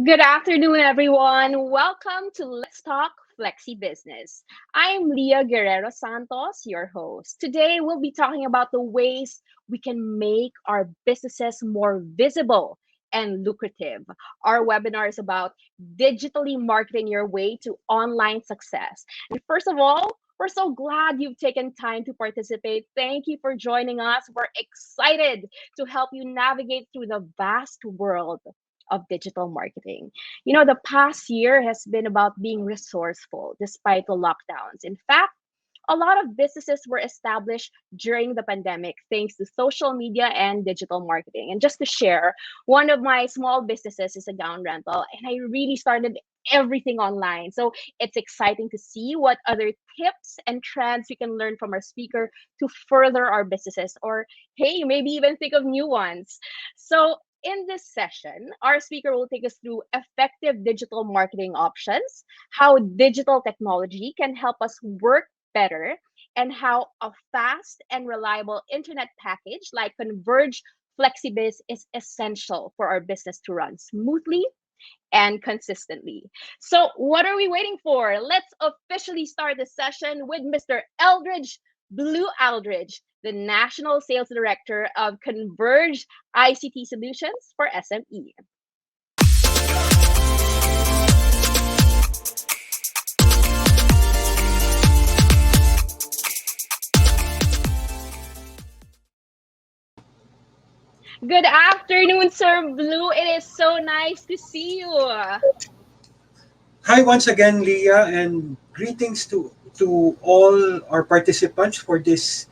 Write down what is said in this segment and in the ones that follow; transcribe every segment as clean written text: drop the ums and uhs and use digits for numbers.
Good afternoon, everyone. Welcome to Let's Talk flexiBIZness. I'm Leah Guerrero Santos, your host. Today, we'll be talking about the ways we can make our businesses more visible and lucrative. Our webinar is about digitally marketing your way to online success. And first of all, we're so glad you've taken time to participate. Thank you for joining us. We're excited to help you navigate through the vast world of digital marketing. The past year has been about being resourceful despite the lockdowns. In fact, a lot of businesses were established during the pandemic thanks to social media and digital marketing. And just to share, one of my small businesses is a gown rental, and I really started everything online. So it's exciting to see what other tips and trends we can learn from our speaker to further our businesses, or hey, maybe even think of new ones. So in this session, our speaker will take us through effective digital marketing options, how digital technology can help us work better, and how a fast and reliable internet package like Converge FlexiBiz is essential for our business to run smoothly and consistently. So, what are we waiting for? Let's officially start the session with Mr. Eldridge Blue Aldridge, the National Sales Director of Converge ICT Solutions for SME. Good afternoon, Sir Blue. It is so nice to see you. Hi once again, Leah, and greetings to all our participants for this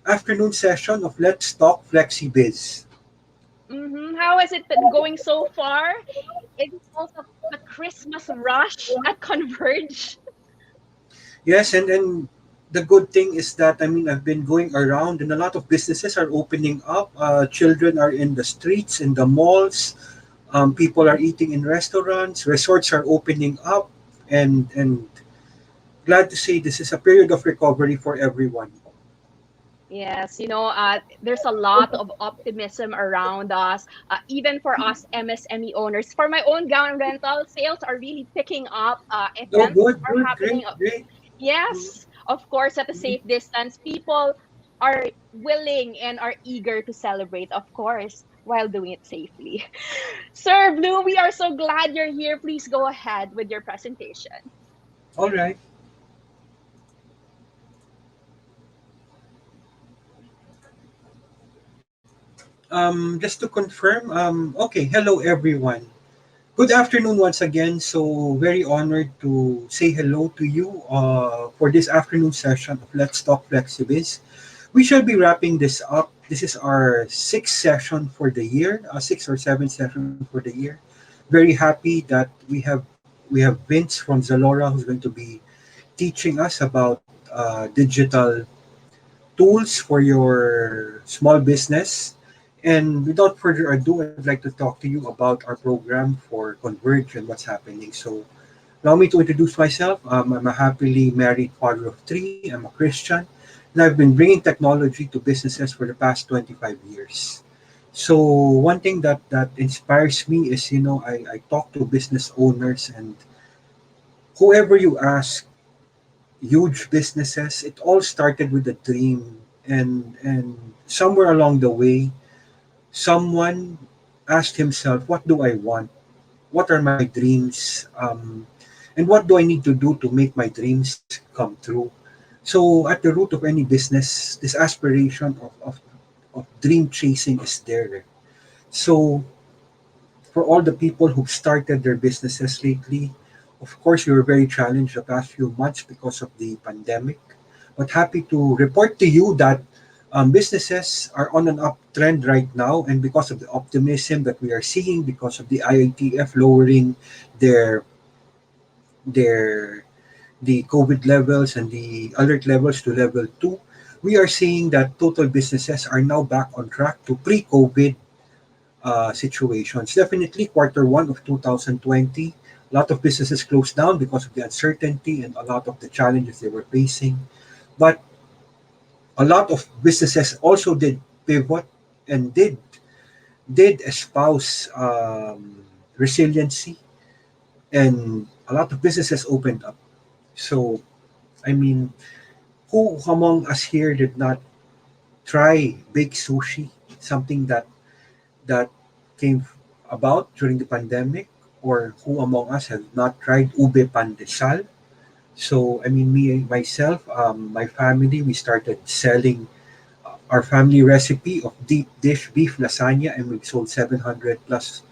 afternoon session of Let's Talk FlexiBiz. How has it been going so far? It is also the Christmas rush at Converge. Yes, and the good thing is that I've been going around, and a lot of businesses are opening up. Children are in the streets, in the malls. People are eating in restaurants. Resorts are opening up, and glad to say this is a period of recovery for everyone. Yes, there's a lot of optimism around us, even for us MSME owners. For my own gown rental, sales are really picking up. Oh, Events good, are good, happening. great, great. Yes, of course, at a safe distance. People are willing and are eager to celebrate, of course, while doing it safely. Sir Blue, we are so glad you're here. Please go ahead with your presentation. All right. Just to confirm, okay, hello everyone. Good afternoon once again. So very honored to say hello to you for this afternoon session of Let's Talk FlexiBiz. We shall be wrapping this up. This is our sixth session for the year, sixth or seventh session for the year. Very happy that we have Vince from Zalora who's going to be teaching us about digital tools for your small business. And without further ado, I'd like to talk to you about our program for Converge and what's happening. So, allow me to introduce myself. I'm a happily married father of three. I'm a Christian, and I've been bringing technology to businesses for the past 25 years. So, one thing that inspires me is, I talk to business owners, and whoever you ask, huge businesses, it all started with a dream. And somewhere along the way, someone asked himself, what do I want? What are my dreams? And what do I need to do to make my dreams come true? So at the root of any business, this aspiration of dream chasing is there. So for all the people who've started their businesses lately, of course, we were very challenged the past few months because of the pandemic. But happy to report to you that businesses are on an uptrend right now, and because of the optimism that we are seeing, because of the IITF lowering their their the COVID levels and the alert levels to level 2, we are seeing that total businesses are now back on track to pre-COVID situations. Definitely, quarter one of 2020, a lot of businesses closed down because of the uncertainty and a lot of the challenges they were facing. But a lot of businesses also did pivot and did espouse resiliency. and a lot of businesses opened up. So, I mean, who among us here did not try big sushi, something that came about during the pandemic, or who among us have not tried ube pandesal? So, I mean, me myself, my family, we started selling our family recipe of deep dish beef lasagna, and we've sold 700 plus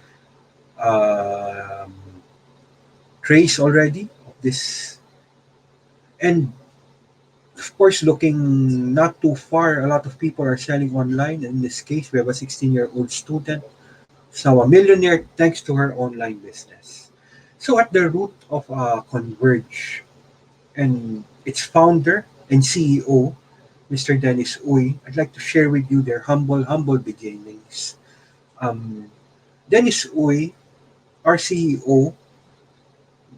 um, trays already of this. And of course, looking not too far, a lot of people are selling online. In this case, we have a 16-year-old student who's now a millionaire thanks to her online business. So, at the root of Converge and its founder and CEO, Mr. Dennis Uy, I'd like to share with you their humble beginnings. Um, Dennis Uy, our CEO,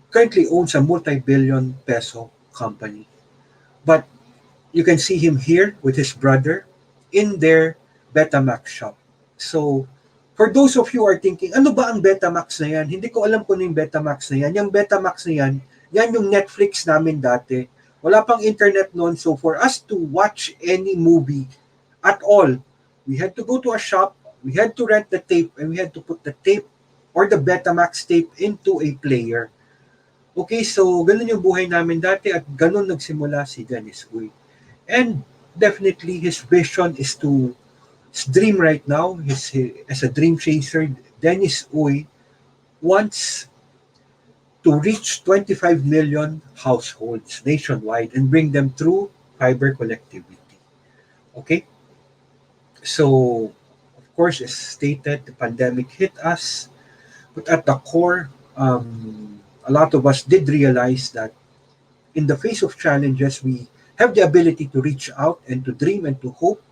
currently owns a multi-billion peso company. But you can see him here with his brother in their Betamax shop. So, for those of you who are thinking, ano ba ang Betamax na yan? Hindi ko alam kung ano yung Betamax na yan. Yung Betamax na yan, yan yung Netflix namin dati. Wala pang internet noon. So, for us to watch any movie at all, we had to go to a shop, we had to rent the tape, and we had to put the tape or the Betamax tape into a player. Okay, so ganun yung buhay namin dati at ganun nagsimula si Dennis Uy. And definitely his vision is to his dream right now, as a dream chaser, Dennis Uy wants to reach 25 million households nationwide and bring them through fiber connectivity. Okay? So, of course, as stated, the pandemic hit us, but at the core, a lot of us did realize that in the face of challenges, we have the ability to reach out and to dream and to hope.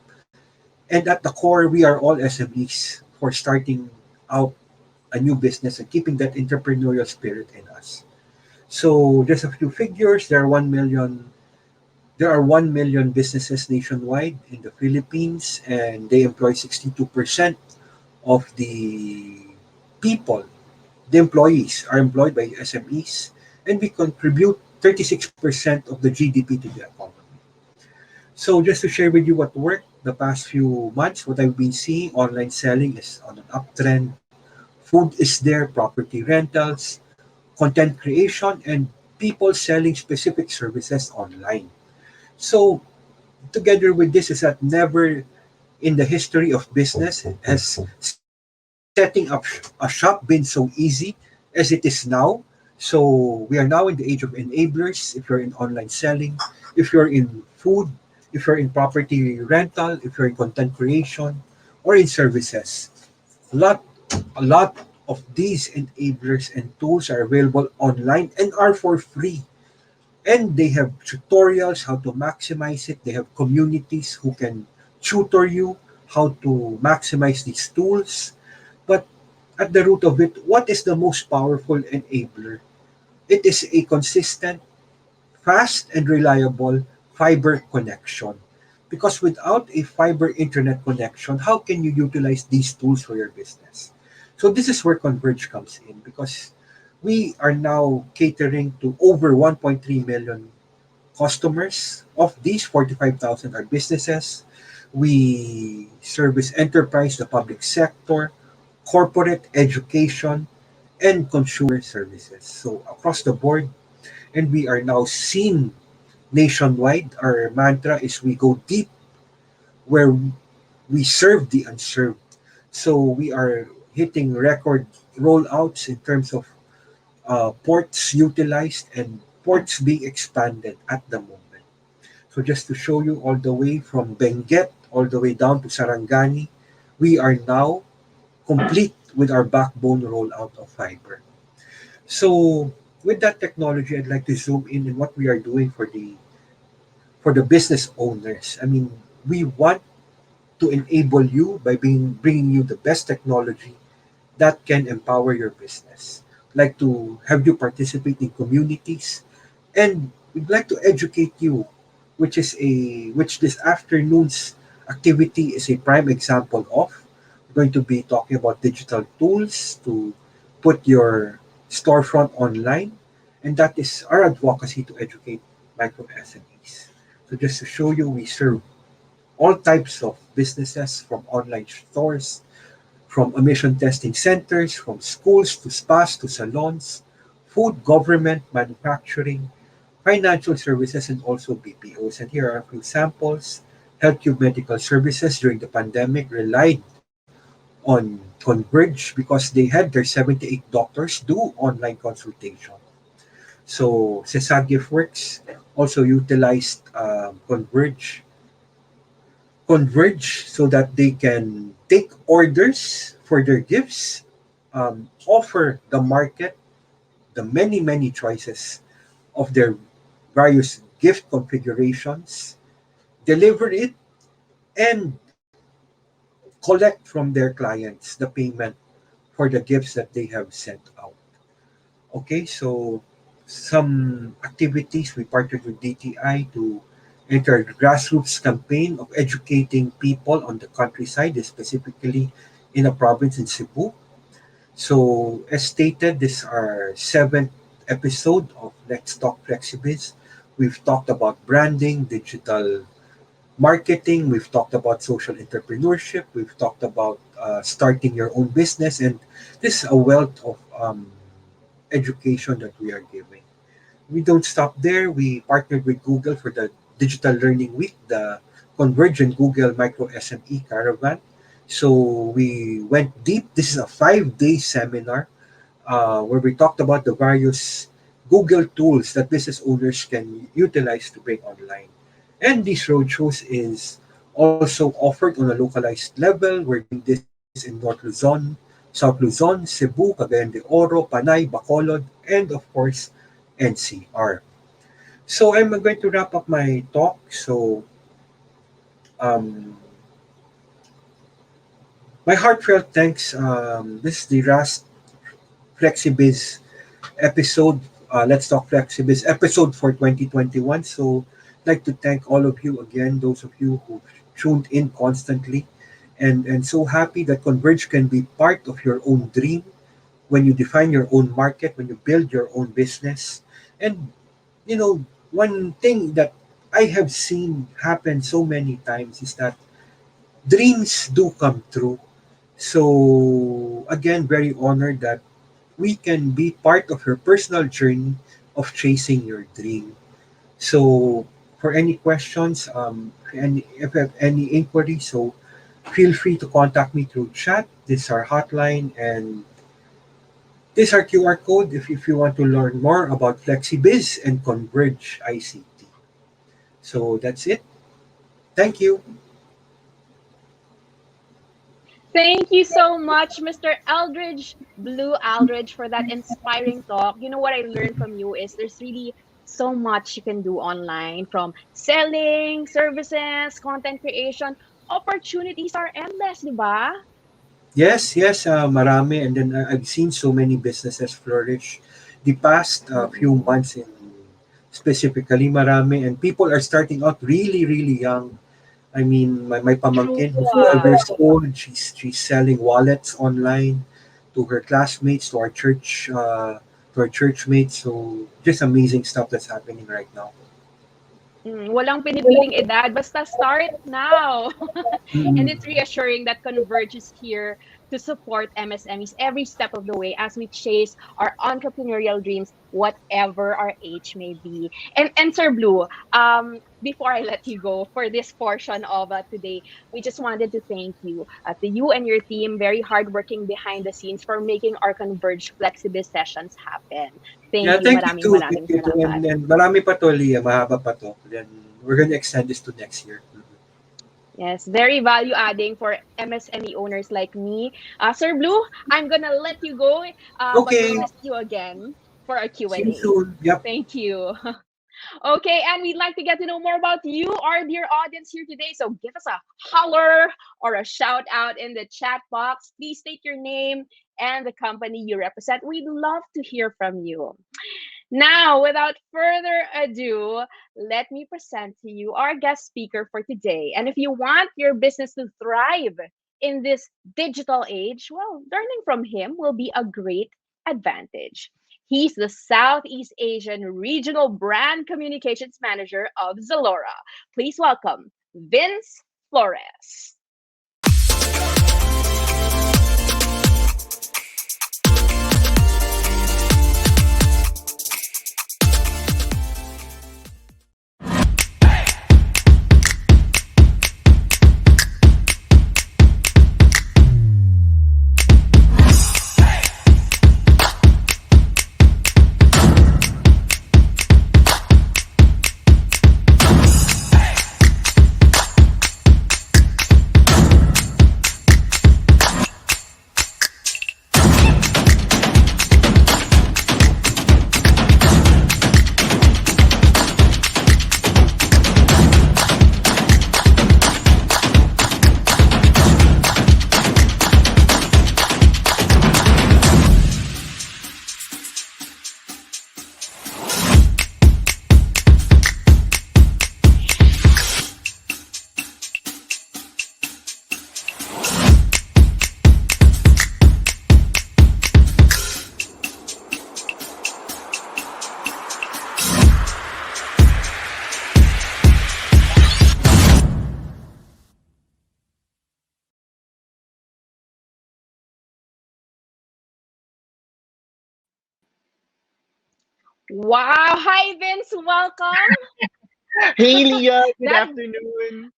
And at the core, we are all SMEs for starting out a new business and keeping that entrepreneurial spirit in us. So just a few figures. There are 1 million businesses nationwide in the Philippines, and they employ 62% of the people. The employees are employed by SMEs, and we contribute 36% of the GDP to the economy. So just to share with you what worked the past few months, what I've been seeing, online selling is on an uptrend. Food is there, property rentals, content creation, and people selling specific services online. So together with this is that never in the history of business has setting up a shop been so easy as it is now. So we are now in the age of enablers. If you're in online selling, if you're in food, if you're in property rental, if you're in content creation, or in services, a lot, a lot of these enablers and tools are available online and are for free. And they have tutorials how to maximize it. They have communities who can tutor you how to maximize these tools. But at the root of it, what is the most powerful enabler? It is a consistent, fast, and reliable fiber connection. Because without a fiber internet connection, how can you utilize these tools for your business? So this is where Converge comes in, because we are now catering to over 1.3 million customers. Of these, 45,000 are businesses. We service enterprise, the public sector, corporate, education, and consumer services. So across the board, and we are now seen nationwide. Our mantra is we go deep where we serve the unserved. So we are hitting record rollouts in terms of ports utilized and ports being expanded at the moment. So just to show you all the way from Benguet all the way down to Sarangani, we are now complete with our backbone rollout of fiber. So with that technology, I'd like to zoom in what we are doing for the business owners. I mean, we want to enable you by bringing you the best technology that can empower your business. Like to have you participate in communities, and we'd like to educate you, which this afternoon's activity is a prime example of. We're going to be talking about digital tools to put your storefront online, and that is our advocacy to educate micro SMEs. So just to show you, we serve all types of businesses from online stores, from emission testing centers, from schools to spas to salons, food, government, manufacturing, financial services, and also BPOs. And here are a few samples. Healthcare medical services during the pandemic relied on Converge because they had their 78 doctors do online consultation. So CESA GiftWorks also utilized Converge so that they can take orders for their gifts, offer the market the many choices of their various gift configurations, deliver it, and collect from their clients the payment for the gifts that they have sent out. Okay, so some activities we partnered with DTI to enter the grassroots campaign of educating people on the countryside, specifically in a province in Cebu. So, as stated, this is our seventh episode of Let's Talk FlexiBiz. We've talked about branding, digital marketing, we've talked about social entrepreneurship, we've talked about starting your own business, and this is a wealth of education that we are giving. We don't stop there. We partnered with Google for the Digital Learning Week, the Convergent Google Micro SME Caravan. So we went deep. This is a 5 day seminar where we talked about the various Google tools that business owners can utilize to bring online. And these roadshows is also offered on a localized level. We're doing this in North Luzon, South Luzon, Cebu, Cagayan de Oro, Panay, Bacolod, and of course, NCR. So I'm going to wrap up my talk. So um, my heartfelt thanks. This is the last FlexiBiz episode. Let's talk FlexiBiz episode for 2021. So I'd like to thank all of you again, those of you who tuned in constantly, and so happy that Converge can be part of your own dream when you define your own market, when you build your own business. And one thing that I have seen happen so many times is that dreams do come true. So again, very honored that we can be part of your personal journey of chasing your dream. So for any questions, if you have any inquiries, so feel free to contact me through chat. This is our hotline, and this is our QR code if you want to learn more about FlexiBiz and Converge ICT. So that's it. Thank you. Thank you so much, Mr. Aldridge, Blue Aldridge, for that inspiring talk. You know what I learned from you is there's really so much you can do online, from selling, services, content creation. Opportunities are endless, di ba? Yes, yes, marami. And then I've seen so many businesses flourish the past few Mm-mm. months in specifically marami. And people are starting out really, really young. I mean, my True. pamangkin who's 12 years old, she's selling wallets online to her classmates, to our church mates. So just amazing stuff that's happening right now. Walang pinipiling edad, basta start now. And Mm. it's reassuring that Converge is here to support MSMEs every step of the way as we chase our entrepreneurial dreams, whatever our age may be. And Sir Blue, before I let you go for this portion of today, we just wanted to thank you, to you and your team, very hardworking behind the scenes for making our Converge Flexible sessions happen. Yeah, Thank you. thank you Maraming too. Thank maraming you too. salamat. And marami pa to, Leah. Mahaba pa to. Then we're gonna extend this to next year. Yes, very value adding for MSME owners like me. Sir Blue, I'm gonna let you go, but we're Okay. gonna see you again for our See you Q&A. soon. Yep. Thank you. Okay, and we'd like to get to know more about you, our dear audience here today. So give us a holler or a shout out in the chat box. Please state your name and the company you represent. We'd love to hear from you. Now, without further ado, let me present to you our guest speaker for today. And if you want your business to thrive in this digital age, well, learning from him will be a great advantage. He's the Southeast Asian Regional Brand Communications Manager of Zalora. Please welcome Vince Flores. Wow. Hi, Vince. Welcome. Hey Leah, good That afternoon.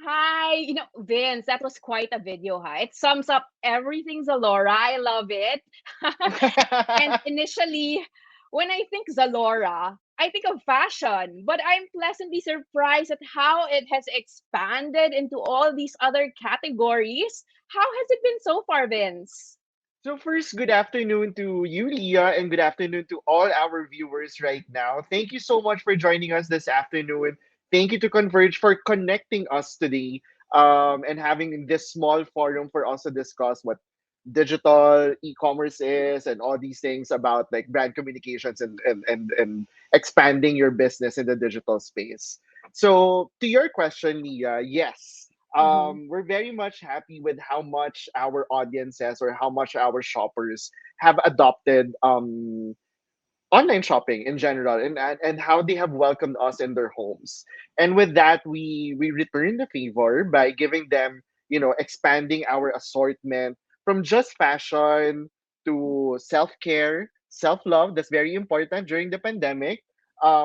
Hi, Vince, that was quite a video, huh? It sums up everything Zalora. I love it. And initially, when I think Zalora, I think of fashion, but I'm pleasantly surprised at how it has expanded into all these other categories. How has it been so far, Vince? So first, good afternoon to you, Leah, and good afternoon to all our viewers right now. Thank you so much for joining us this afternoon. Thank you to Converge for connecting us today, and having this small forum for us to discuss what digital e-commerce is and all these things about like brand communications and expanding your business in the digital space. So to your question, Leah, yes, Mm-hmm. we're very much happy with how much our audiences or how much our shoppers have adopted online shopping in general, and how they have welcomed us in their homes. And with that, we return the favor by giving them, expanding our assortment from just fashion to self-care, self-love. That's very important during the pandemic.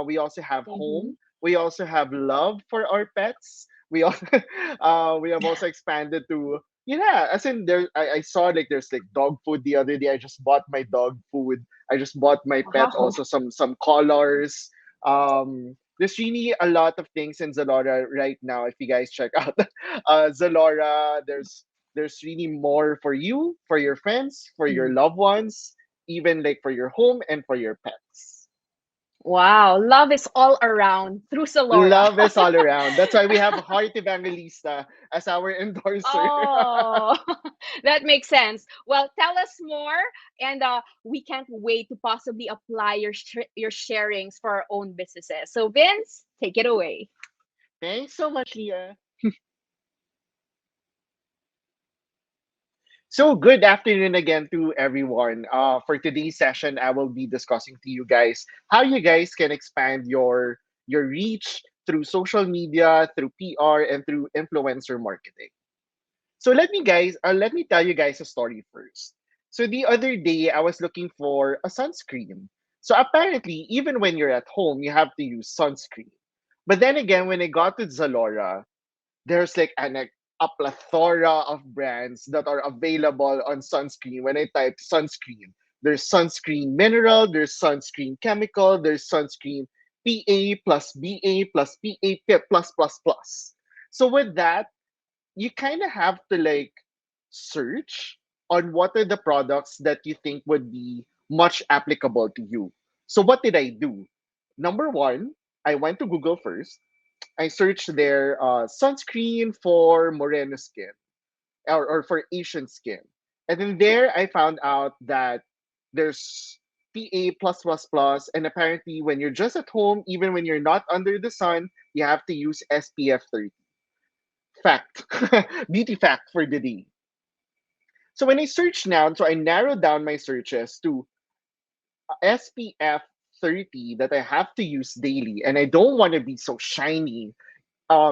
We also have Mm-hmm. home. We also have love for our pets. We have also expanded to, yeah, as in there I saw like there's like dog food the other day. I just bought my dog food. I just bought my pet Wow. also some collars. There's really a lot of things in Zalora right now. If you guys check out Zalora, there's really more for you, for your friends, for your Mhm. loved ones, even like for your home and for your pets. Wow. Love is all around through Zalora. Love is all around. That's why we have Heart Evangelista as our endorser. Oh, that makes sense. Well, tell us more, and we can't wait to possibly apply your sharings for our own businesses. So, Vince, take it away. Thanks so much, Leah. So, good afternoon again to everyone. For today's session, I will be discussing to you guys how you guys can expand your reach through social media, through PR, and through influencer marketing. So let me tell you guys a story first. So the other day, I was looking for a sunscreen. So apparently, even when you're at home, you have to use sunscreen. But then again, when I got to Zalora, there's like a plethora of brands that are available on sunscreen. When I type sunscreen, there's sunscreen mineral, there's sunscreen chemical, there's sunscreen PA plus BA plus PA plus plus plus. So with that, you kind of have to like search on what are the products that you think would be much applicable to you. So what did I do? Number one, I went to Google first. I searched their sunscreen for moreno skin, or for Asian skin. And then there I found out that there's PA plus plus plus, and apparently when you're just at home, even when you're not under the sun, you have to use SPF 30. Fact. Beauty fact for the day. So when I searched now, so I narrowed down my searches to SPF 30 that I have to use daily, and I don't want to be so shiny.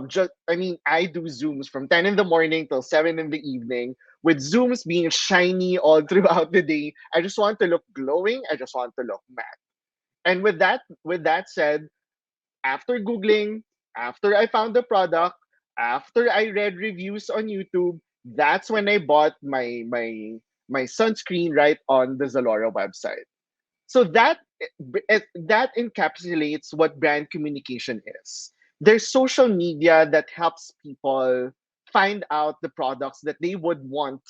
Just I mean, I do Zooms from 10 in the morning till 7 in the evening, with Zooms being shiny all throughout the day. I just want to look glowing. I just want to look matte. And with that said, after Googling, after I found the product, after I read reviews on YouTube, that's when I bought my sunscreen right on the Zalora website. So that encapsulates what brand communication is. There's social media that helps people find out the products that they would want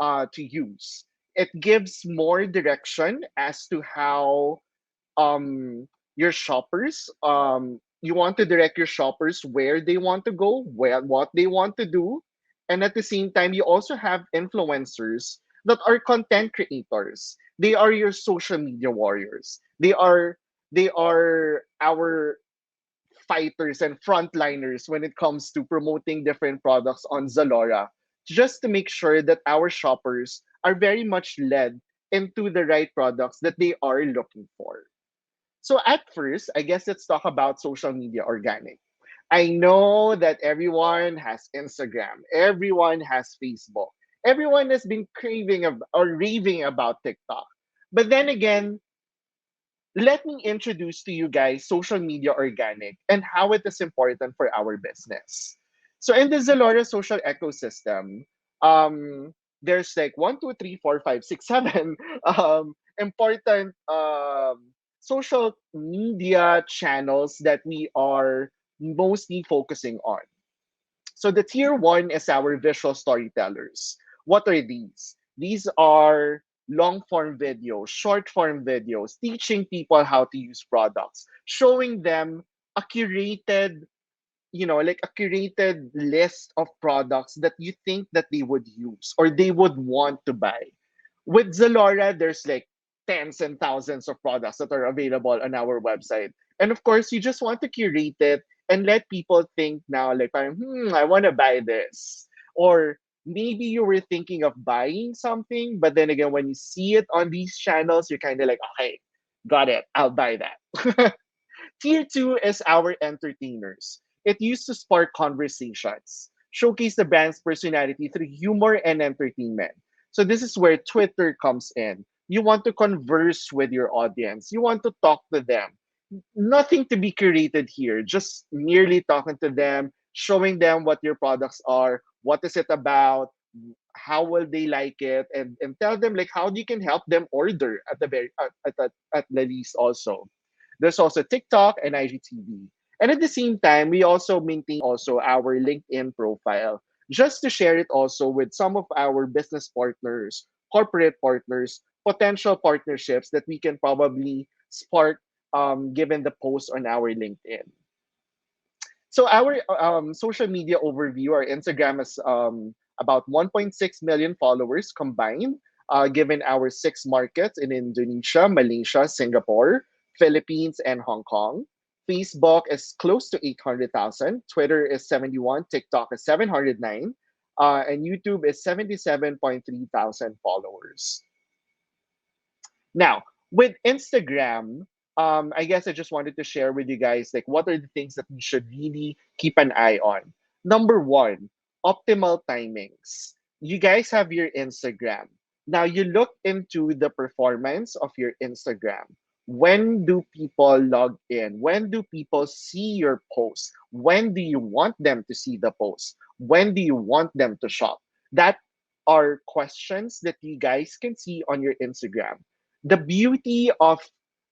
to use. It gives more direction as to how your shoppers you want to direct your shoppers where they want to go, where what they want to do. And at the same time, you also have influencers that are content creators. They are your social media warriors. They are our fighters and frontliners when it comes to promoting different products on Zalora, just to make sure that our shoppers are very much led into the right products that they are looking for. So at first, I guess let's talk about social media organic. I know that everyone has Instagram, everyone has Facebook, everyone has been or raving about TikTok. But then again, let me introduce to you guys social media organic and how it is important for our business. So in the Zalora social ecosystem, there's like 1, 2, 3, 4, 5, 6, 7 important social media channels that we are mostly focusing on. So the tier one is our visual storytellers. What are these? These are long form videos, short form videos, teaching people how to use products, showing them a curated, like a curated list of products that you think that they would use or they would want to buy. With Zalora, there's like tens and thousands of products that are available on our website. And of course, you just want to curate it and let people think now, like, I want to buy this. Or maybe you were thinking of buying something, but then again, when you see it on these channels, you're kind of like, okay, got it, I'll buy that. Tier two is our entertainers. It used to spark conversations, showcase the brand's personality through humor and entertainment. So this is where Twitter comes in. You want to converse with your audience. You want to talk to them. Nothing to be curated here. Just merely talking to them, showing them what your products are, what is it about, how will they like it, and tell them like how you can help them order at the very at the least also. There's also TikTok and IGTV. And at the same time, we also maintain also our LinkedIn profile just to share it also with some of our business partners, corporate partners, potential partnerships that we can probably spark given the post on our LinkedIn. So our social media overview, our Instagram is about 1.6 million followers combined, given our six markets in Indonesia, Malaysia, Singapore, Philippines, and Hong Kong. Facebook is close to 800,000. Twitter is 71. TikTok is 709. And YouTube is 77.3 thousand followers. Now, with Instagram, I guess I just wanted to share with you guys like what are the things that we should really keep an eye on. Number one, optimal timings. You guys have your Instagram. Now you look into the performance of your Instagram. When do people log in? When do people see your post? When do you want them to see the post? When do you want them to shop? That are questions that you guys can see on your Instagram. the beauty of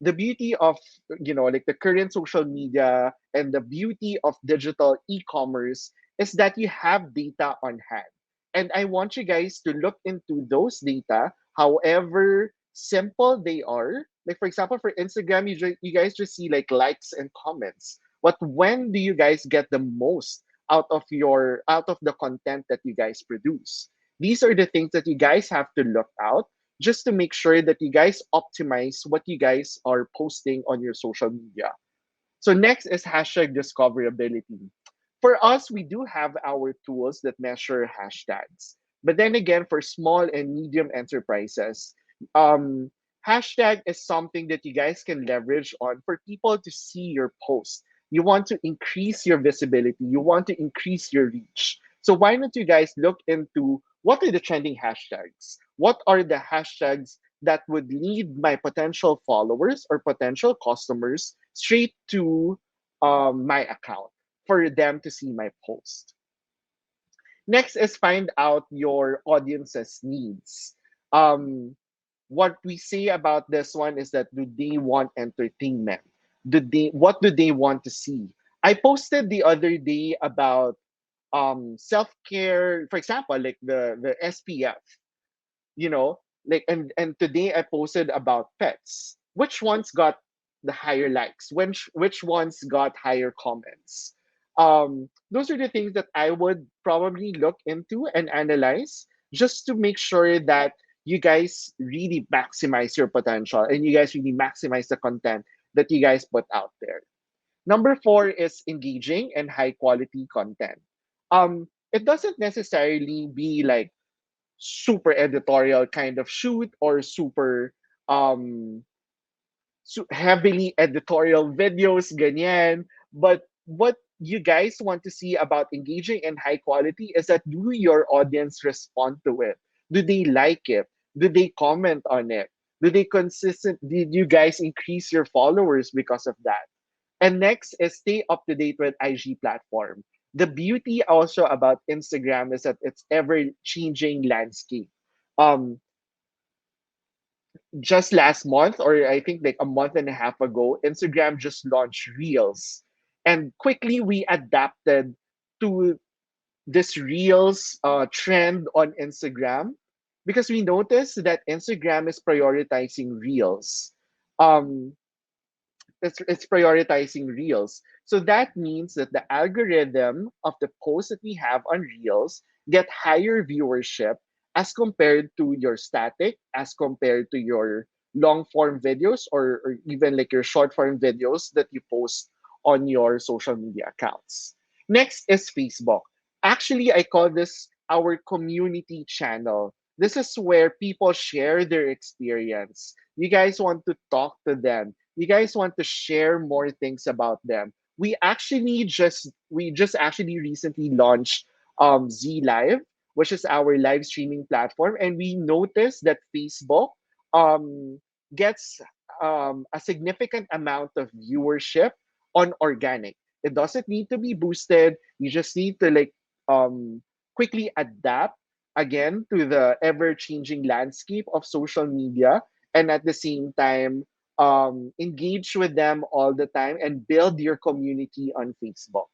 the beauty of like the current social media and the beauty of digital e-commerce is that you have data on hand, and I want you guys to look into those data, however simple they are. Like for example, for Instagram, you guys just see like likes and comments, but when do you guys get the most out of the content that you guys produce? These are the things that you guys have to look out, just to make sure that you guys optimize what you guys are posting on your social media. So next is hashtag discoverability. For us, we do have our tools that measure hashtags. But then again, for small and medium enterprises, um, Hashtag is something that you guys can leverage on for people to see your post. You want to increase your visibility, you want to increase your reach. So why don't you guys look into what are the trending hashtags? What are the hashtags that would lead my potential followers or potential customers straight to my account for them to see my post? Next is find out your audience's needs. Um, what we say about this one is that do they want entertainment? What do they want to see? I posted the other day about self-care, for example, like the SPF, you know, like and today I posted about pets. Which ones got the higher likes? Which ones got higher comments? Those are the things that I would probably look into and analyze just to make sure that you guys really maximize your potential and you guys really maximize the content that you guys put out there. Number four is engaging and high quality content. It doesn't necessarily be like super editorial kind of shoot or super um heavily editorial videos ganyan, but what you guys want to see about engaging and high quality is that do your audience respond to it? Do they like it? Do they comment on it? Do they consistent did you guys increase your followers because of that? And next is stay up to date with IG platform. The beauty also about Instagram is that it's ever changing landscape. Um, just last month, or I think like a month and a half ago, Instagram just launched Reels. And quickly we adapted to this Reels trend on Instagram because we noticed that Instagram is prioritizing Reels. Um, it's prioritizing reels. So that means that the algorithm of the posts that we have on reels get higher viewership as compared to your static, as compared to your long form videos or even like your short form videos that you post on your social media accounts. Next is Facebook. Actually, I call this our community channel. This is where people share their experience. You guys want to talk to them, you guys want to share more things about them. We just actually recently launched Z Live, which is our live streaming platform, and we noticed that Facebook um gets a significant amount of viewership on organic. It doesn't need to be boosted. You just need to like quickly adapt again to the ever changing landscape of social media, and at the same time engage with them all the time and build your community on Facebook.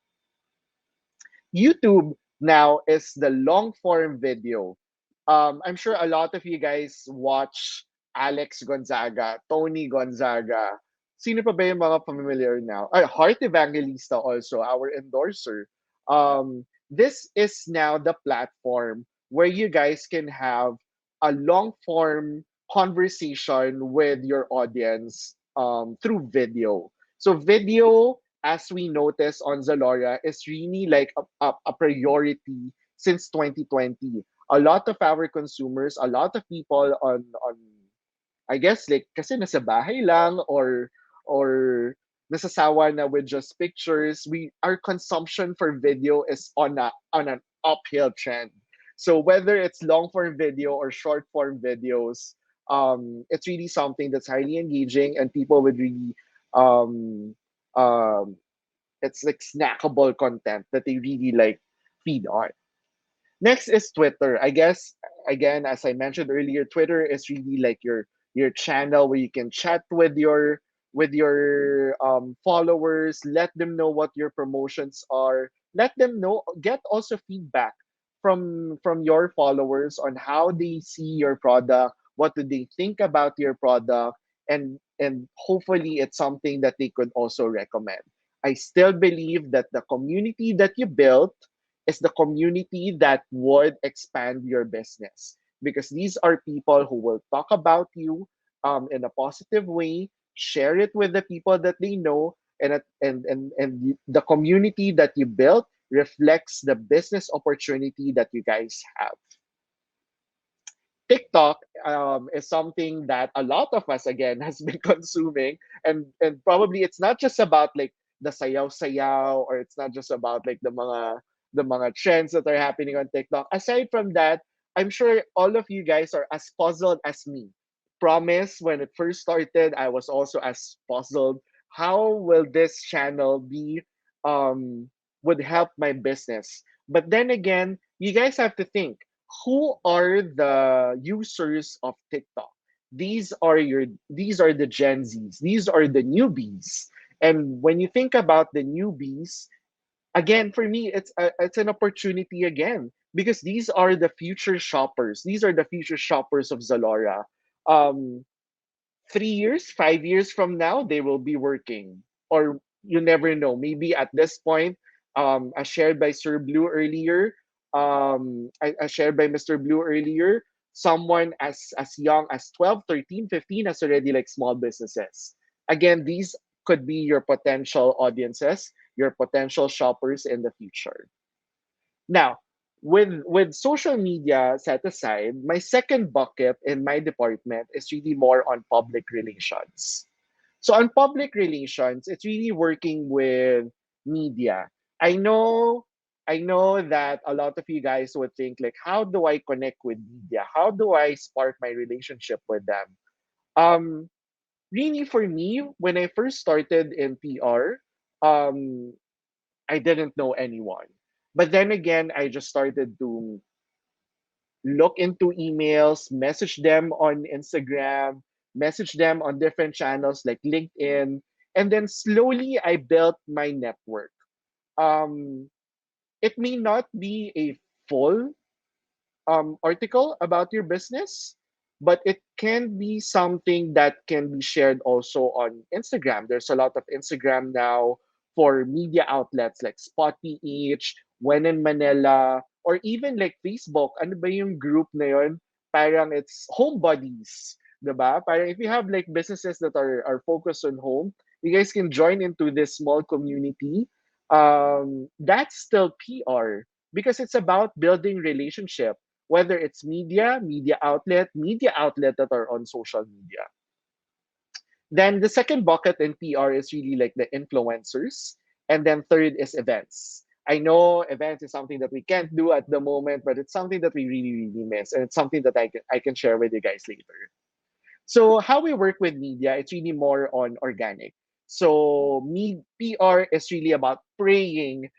YouTube now is the long form video. I'm sure a lot of you guys watch Alex Gonzaga, Tony Gonzaga. Sino pa ba yung mga familiar now? Ay, Heart Evangelista also, our endorser. This is now the platform where you guys can have a long form conversation with your audience through video. So video, as we noticed on Zalora, is really like a priority since 2020. A lot of our consumers, a lot of people on I guess like kasi nasa bahay lang or nasasawa na with just pictures, we our consumption for video is on an uphill trend. So whether it's long form video or short form videos, it's really something that's highly engaging and people would really um um it's like snackable content that they really like feed on. Next is Twitter. I guess again, as I mentioned earlier, Twitter is really like your channel where you can chat with your followers, let them know what your promotions are, let them know, get also feedback from your followers on how they see your product, what do they think about your product, and hopefully it's something that they could also recommend. I still believe that the community that you built is the community that would expand your business because these are people who will talk about you in a positive way, share it with the people that they know, and the community that you built reflects the business opportunity that you guys have. TikTok is something that a lot of us again has been consuming, and probably it's not just about like the sayaw sayaw, or it's not just about like the mga trends that are happening on TikTok. Aside from that, I'm sure all of you guys are as puzzled as me. Promise, when it first started, I was also as puzzled. How will this channel be um would help my business? But then again, you guys have to think, who are the users of TikTok? These are the Gen Zs. These are the newbies. And when you think about the newbies, again, for me, it's an opportunity again, because these are the future shoppers. These are the future shoppers of Zalora. Um, 3 years, 5 years from now, they will be working. Or you never know. Maybe at this point, as shared by Sir Blue earlier, as shared by Mr. Blue earlier, someone as young as 12, 13, 15 has already like small businesses. Again, these could be your potential audiences, your potential shoppers in the future. Now, with social media set aside, my second bucket in my department is really more on public relations. So on public relations, it's really working with media. I know I know that a lot of you guys would think like, how do I connect with media? How do I spark my relationship with them? Um Really, for me, when I first started in PR, um I didn't know anyone. But then again, I just started to look into emails, message them on Instagram, message them on different channels like LinkedIn, and then slowly I built my network. Um, it may not be a full article about your business, but it can be something that can be shared also on Instagram. There's a lot of Instagram now for media outlets like Spot PH, When in Manila, or even like Facebook. Ano ba yung group na yun? Parang it's home buddies. Diba? Parang if you have like businesses that are focused on home, you guys can join into this small community. That's still PR because it's about building relationship, whether it's media outlet that are on social media. Then the second bucket in PR is really like the influencers. And then third is events. I know events is something that we can't do at the moment, but it's something that we really, really miss. And it's something that I can share with you guys later. So how we work with media, it's really more on organic. So PR is really about praying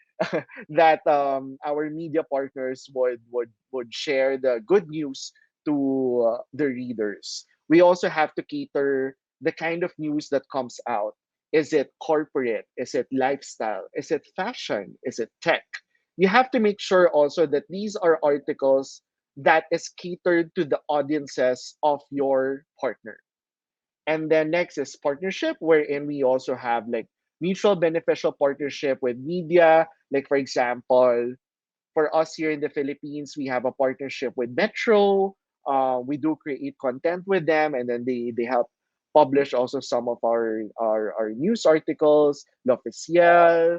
that our media partners would share the good news to the readers. We also have to cater the kind of news that comes out. Is it corporate? Is it lifestyle? Is it fashion? Is it tech? You have to make sure also that these are articles that is catered to the audiences of your partner. And then next is partnership, wherein we also have like mutual beneficial partnership with media. Like for example, for us here in the Philippines, we have a partnership with Metro. We do create content with them, and then they help publish also some of our news articles, L'Officiel,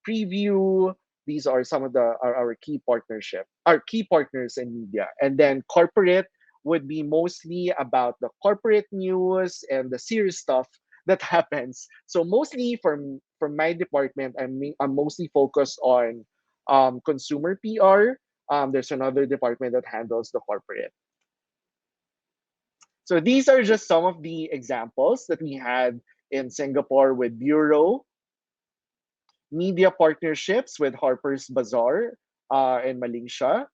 Preview. These are some of our our key partners in media. And then corporate would be mostly about the corporate news and the serious stuff that happens. So mostly from my department, I'm mostly focused on consumer PR. There's another department that handles the corporate. So these are just some of the examples that we had in Singapore with Bureau, media partnerships with Harper's Bazaar in Malaysia.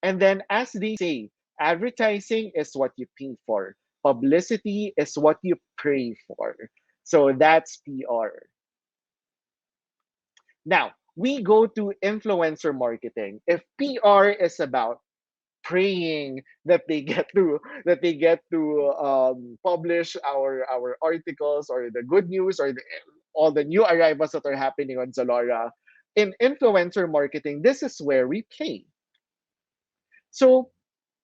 And then, as they say, advertising is what you pay for, publicity is what you pray for. So that's PR. Now, we go to influencer marketing. If PR is about praying that they get to publish our articles or the good news or all the new arrivals that are happening on Zalora. In influencer marketing, this is where we play. So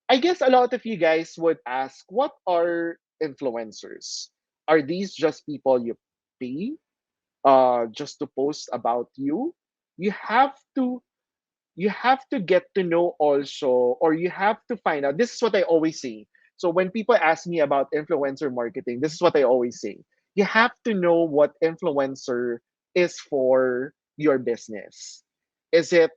I guess a lot of you guys would ask, what are influencers? Are these just people you pay just to post about you? You have to you have to get to know also, or you have to find out. This is what I always say. So when people ask me about influencer marketing, this is what I always say. You have to know what influencer is for your business. Is it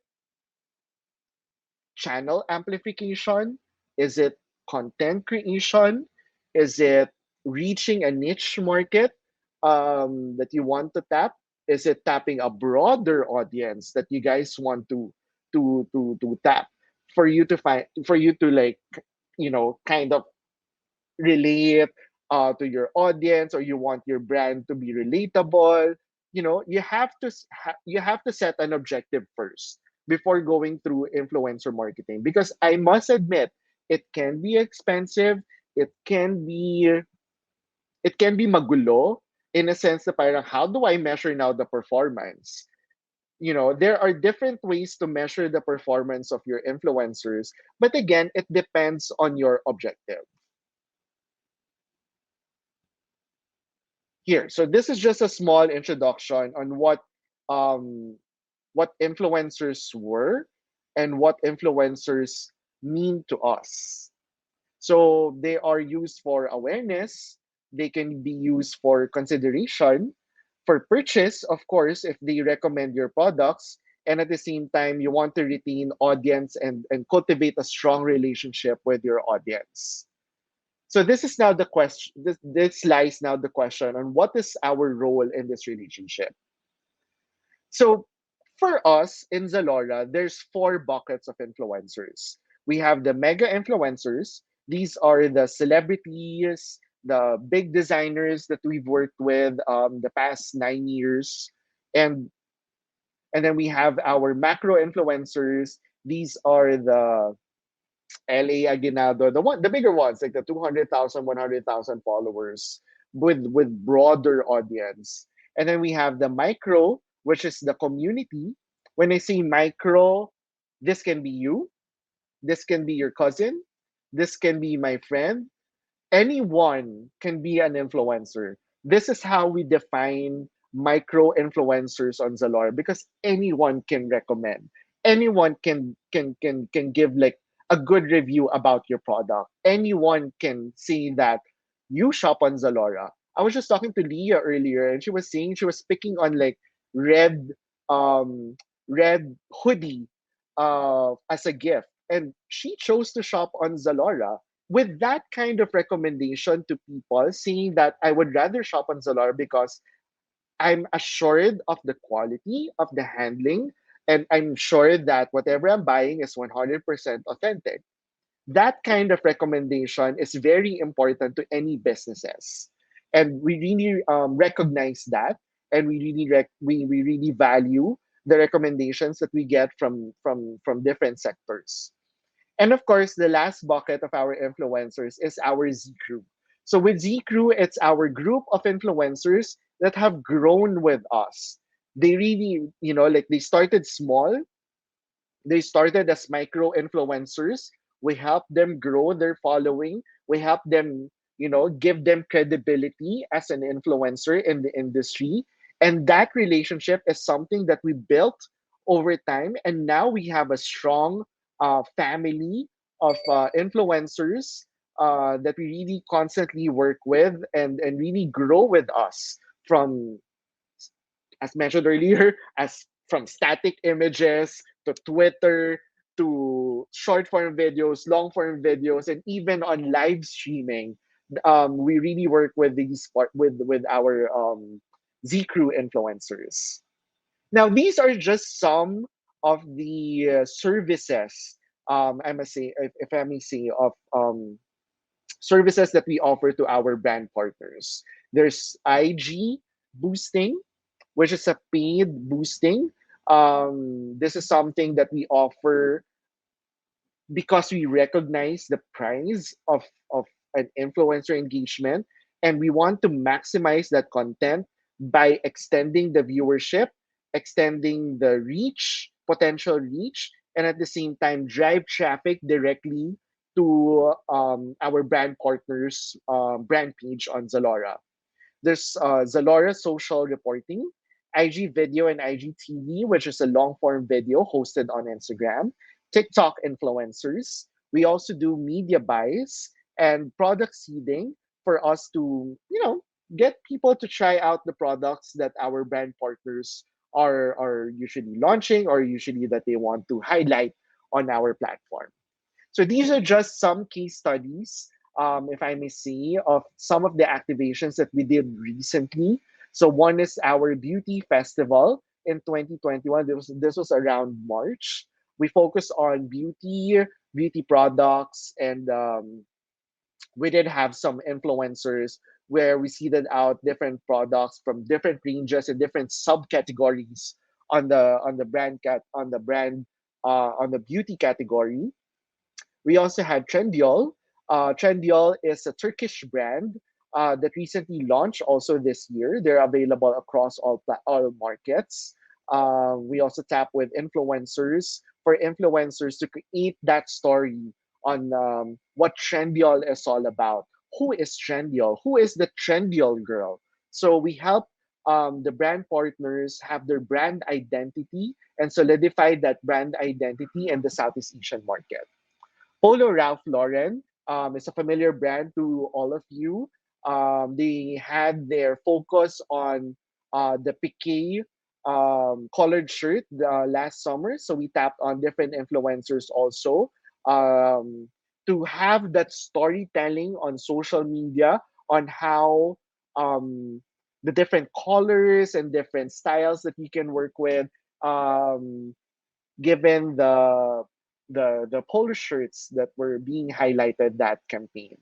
channel amplification? Is it content creation? Is it reaching a niche market that you want to tap? Is it tapping a broader audience that you guys want to tap for you to find, for you to like, kind of relate to your audience, or you want your brand to be relatable? You have to you have to set an objective first before going through influencer marketing, because I must admit, it can be expensive, it can be it can be magulo, in a sense that parang, how do I measure now the performance? There are different ways to measure the performance of your influencers, but again, it depends on your objective. Here, so this is just a small introduction on um what influencers were and what influencers mean to us. So they are used for awareness, they can be used for consideration, for purchase, of course, if they recommend your products, and at the same time, you want to retain audience and cultivate a strong relationship with your audience. So this is now the question. This lies now the question on what is our role in this relationship. So for us in Zalora, there's four buckets of influencers. We have the mega influencers. These are the celebrities, the big designers that we've worked with the past 9 years, and and then we have our macro influencers. These are the LA Aguinaldo, the bigger ones, like the 200,000, 100,000 followers with broader audience. And then we have the micro, which is the community. When I say micro, this can be you, this can be your cousin, this can be my friend, anyone can be an influencer. This is how we define micro influencers on Zalora, because anyone can recommend. Anyone can give like a good review about your product. Anyone can say that you shop on Zalora. I was just talking to Leah earlier, and she was saying she was picking on like red um red hoodie as a gift, and she chose to shop on Zalora with that kind of recommendation to people, saying that I would rather shop on Zalora because I'm assured of the quality of the handling, and I'm sure that whatever I'm buying is 100% authentic. That kind of recommendation is very important to any businesses, and we really recognize that, and we really value the recommendations that we get from different sectors. And of course, the last bucket of our influencers is our Z Crew. So with Z Crew, it's our group of influencers that have grown with us. They really, like they started small, they started as micro influencers. We help them grow their following. We help them, give them credibility as an influencer in the industry. And that relationship is something that we built over time. And now we have a strong family of influencers that we really constantly work with and really grow with us from, as mentioned earlier, as from static images to Twitter to short form videos, long form videos, and even on live streaming. We really work with with our Z Crew influencers. Now, these are just some of the services. I must say, if I may say, of services that we offer to our brand partners. There's IG boosting, which is a paid boosting. This is something that we offer because we recognize the price of an influencer engagement, and we want to maximize that content by extending the viewership, extending the reach, potential reach, and at the same time drive traffic directly to our brand partners brand page on Zalora. There's Zalora social reporting. IG video and IGTV, which is a long form video hosted on Instagram, TikTok influencers. We also do media buys and product seeding for us to, get people to try out the products that our brand partners are usually launching or usually that they want to highlight on our platform. So these are just some case studies, if I may say, of some of the activations that we did recently. So one is our beauty festival in 2021. This was around March. We focus on beauty products, and we did have some influencers where we seeded out different products from different ranges and different subcategories on the beauty category. We also had Trendyol. Trendyol is a Turkish brand that recently launched also this year. They're available across all markets. We also tap with influencers for influencers to create that story on what Trendyol is all about. Who is Trendyol? Who is the Trendyol girl? So we help the brand partners have their brand identity and solidify that brand identity in the Southeast Asian market. Polo Ralph Lauren is a familiar brand to all of you. They had their focus on the piqué colored shirt last summer, so we tapped on different influencers also um, to have that storytelling on social media on how um, the different colors and different styles that you can work with. Given the polo shirts that were being highlighted that campaign.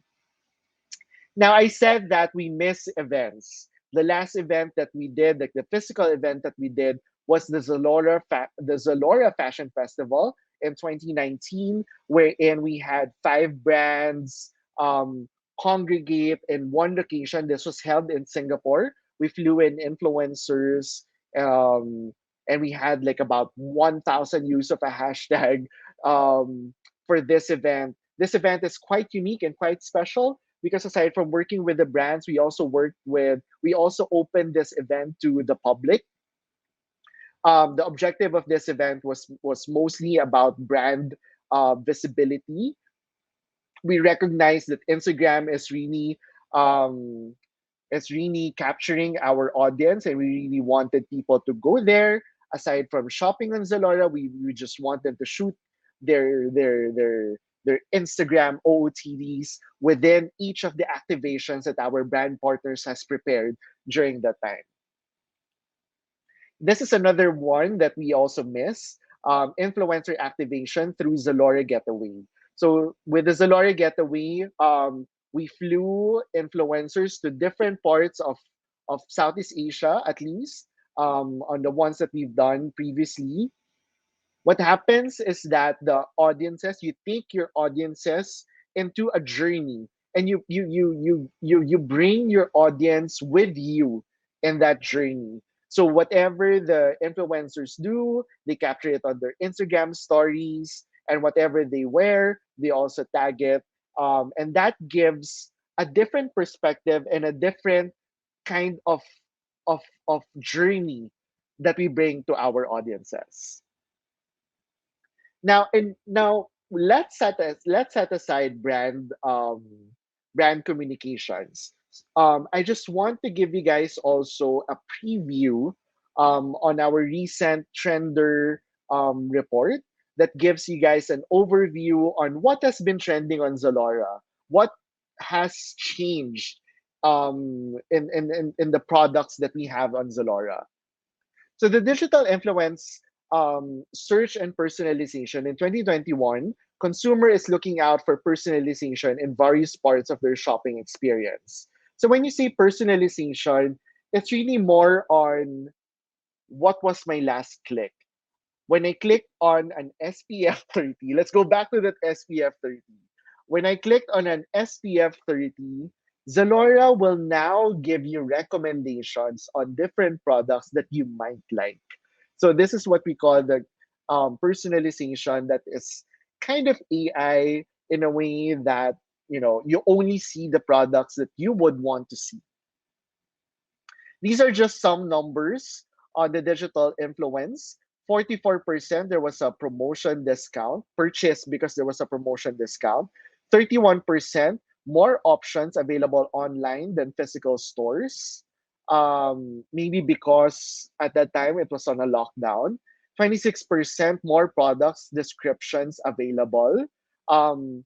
Now I said that we miss events. The last event that we did, like the physical event that we did, was the Zalora Fashion Festival in 2019, wherein we had five brands congregate in one location. This was held in Singapore. We flew in influencers, um, and we had like about 1,000 use of a hashtag for this event. This event is quite unique and quite special because aside from working with the brands, we also opened this event to the public. The objective of this event was mostly about brand visibility. We recognize that Instagram um, is really capturing our audience, and we really wanted people to go there. Aside from shopping on Zalora, we just want them to shoot their their their their Instagram OOTDs within each of the activations that our brand partners has prepared during that time. This is another one that we also miss, influencer activation through Zalora Getaway. So with the Zalora Getaway, we flew influencers to different parts of Southeast Asia, at least, on the ones that we've done previously. What happens is that you take your audiences into a journey, and you bring your audience with you in that journey. So whatever the influencers do, they capture it on their Instagram stories, and whatever they wear, they also tag it, and that gives a different perspective and a different kind of journey that we bring to our audiences. Now let's set aside brand communications. I just want to give you guys also a preview on our recent trender report that gives you guys an overview on what has been trending on Zalora, what has changed in the products that we have on Zalora. So the digital influence search and personalization in 2021, consumer is looking out for personalization in various parts of their shopping experience. So when you say personalization, it's really more on what was my last click. When I click on an SPF 30, let's go back to that SPF 30. When I clicked on an SPF 30, Zalora will now give you recommendations on different products that you might like. So this is what we call the personalization that is kind of AI in a way that you only see the products that you would want to see. These are just some numbers on the digital influence. 44% there was a promotion discount, purchase because there was a promotion discount. 31% more options available online than physical stores. Maybe because at that time it was on a lockdown. 26% more products descriptions available. Um,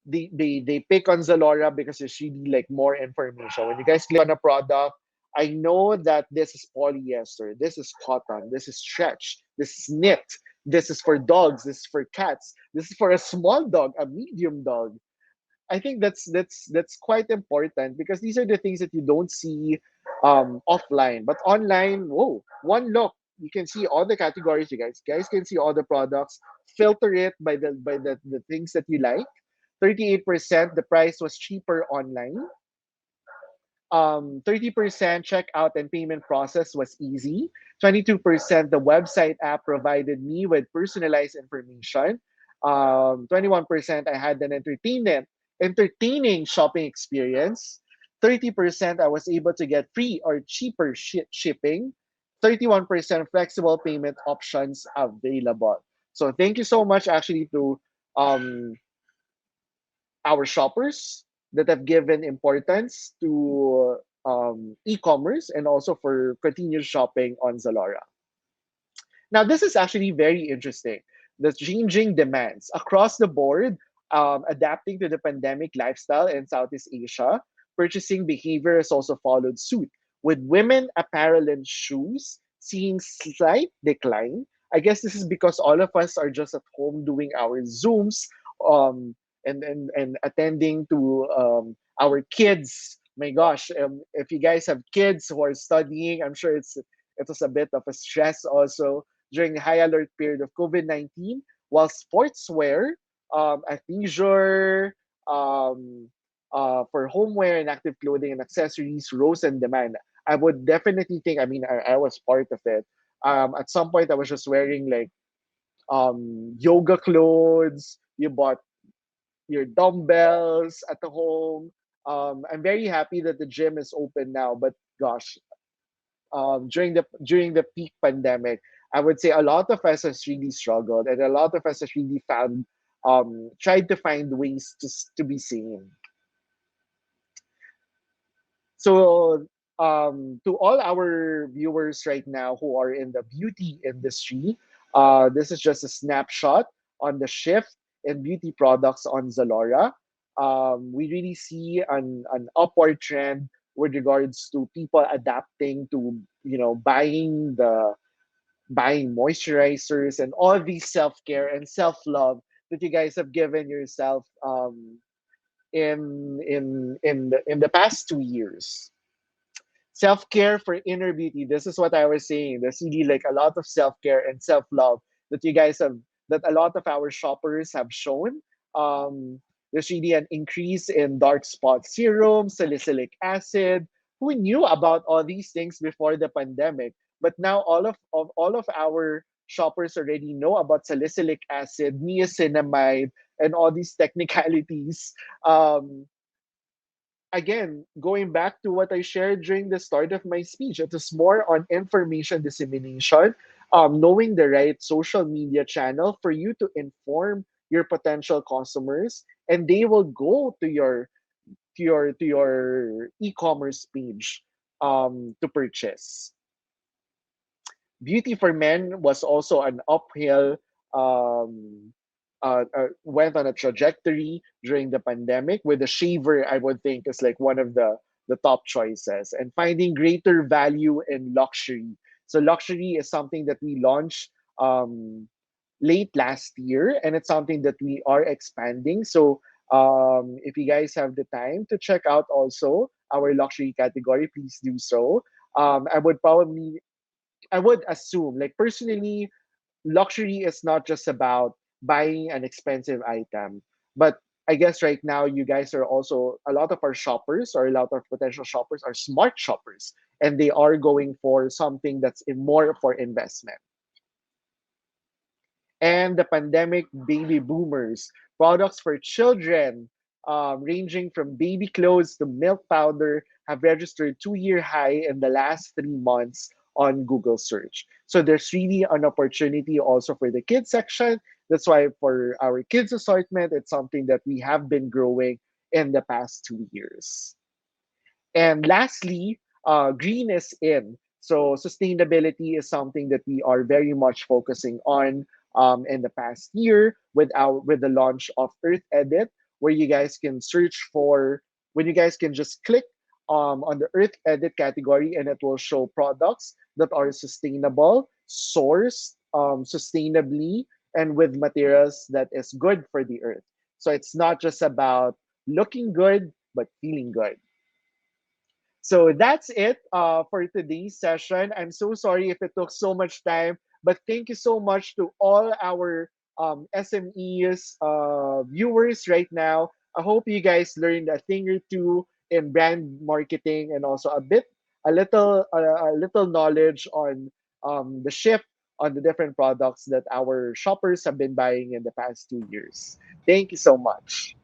they pick on Zalora because there's really like more information. When you guys click on a product, I know that this is polyester, this is cotton, this is stretch, this is knit, this is for dogs, this is for cats, this is for a small dog, a medium dog. I think that's quite important because these are the things that you don't see offline. But online, whoa, one look, you can see all the categories. You guys can see all the products. Filter it by the things that you like. 38% the price was cheaper online. 30% checkout and payment process was easy. 22% the website app provided me with personalized information. 21% I had an entertaining shopping experience. 30% I was able to get free or cheaper shipping. 31% flexible payment options available. So thank you so much actually to um, our shoppers that have given importance to e-commerce and also for continuous shopping on Zalora. Now, this is actually very interesting. The changing demands across the board, adapting to the pandemic lifestyle in Southeast Asia, purchasing behavior has also followed suit, with women apparel and shoes seeing slight decline. I guess this is because all of us are just at home doing our Zooms um, and attending to our kids. My gosh, if you guys have kids who are studying, I'm sure it was a bit of a stress also during the high alert period of COVID-19, while sportswear, athleisure, um, for homeware and active clothing and accessories rose in demand. I would definitely think, I mean, I was part of it. At some point, I was just wearing like yoga clothes. You bought your dumbbells at the home. I'm very happy that the gym is open now, but gosh, during the peak pandemic, I would say a lot of us has really struggled, and a lot of us has really found tried to find ways to be sane. So, to all our viewers right now who are in the beauty industry, this is just a snapshot on the shift in beauty products on Zalora. We really see an upward trend with regards to people adapting to buying moisturizers and all these self care and self love that you guys have given yourself in the past 2 years. Self care for inner beauty. This is what I was saying. There's really like a lot of self care and self love that you guys have, that a lot of our shoppers have shown. There's really an increase in dark spot serum, salicylic acid. Who knew about all these things before the pandemic? But now all of our shoppers already know about salicylic acid, niacinamide, and all these technicalities. Um, Again, going back to what I shared during the start of my speech, it is more on information dissemination, knowing the right social media channel for you to inform your potential customers, and they will go to your e-commerce page to purchase. Beauty for Men was also an uphill, um, went on a trajectory during the pandemic. With the shaver, I would think is like one of the top choices, and finding greater value in luxury. So luxury is something that we launched late last year, and it's something that we are expanding. So if you guys have the time to check out also our luxury category, please do so. I would assume, like personally, luxury is not just about buying an expensive item, but I guess right now you guys are also, a lot of our shoppers or a lot of potential shoppers are smart shoppers, and they are going for something that's more for investment. And the pandemic baby boomers, products for children, ranging from baby clothes to milk powder, have registered 2-year high in the last 3 months. on Google search. So there's really an opportunity also for the kids section. That's why for our kids assortment, it's something that we have been growing in the past 2 years. And lastly, green is in. So sustainability is something that we are very much focusing on in the past year with the launch of Earth Edit, where you guys can search for when you guys can just click on the Earth Edit category and it will show products that are sustainable, sourced sustainably, and with materials that is good for the earth. So it's not just about looking good, but feeling good. So that's it for today's session. I'm so sorry if it took so much time, but thank you so much to all our SMEs viewers right now. I hope you guys learned a thing or two in brand marketing and also a little knowledge on the shift on the different products that our shoppers have been buying in the past 2 years. Thank you so much.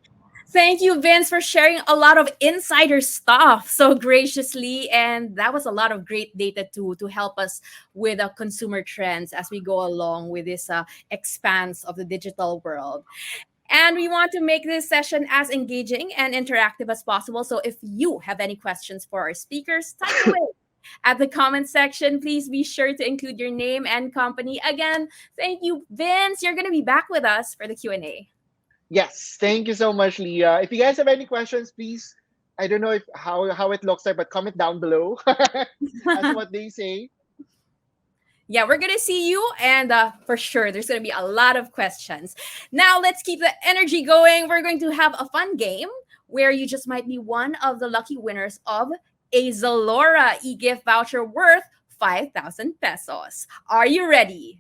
Thank you, Vince, for sharing a lot of insider stuff so graciously. And that was a lot of great data to help us with consumer trends as we go along with this expanse of the digital world. And we want to make this session as engaging and interactive as possible. So if you have any questions for our speakers, type away at the comment section. Please be sure to include your name and company. Again, thank you, Vince. You're going to be back with us for the Q&A. Yes, thank you so much, Leah. If you guys have any questions, please, I don't know if how it looks like, but comment down below as what they say. Yeah, we're gonna see you, and for sure, there's gonna be a lot of questions. Now, let's keep the energy going. We're going to have a fun game where you just might be one of the lucky winners of a Zalora e-gift voucher worth 5,000 pesos. Are you ready?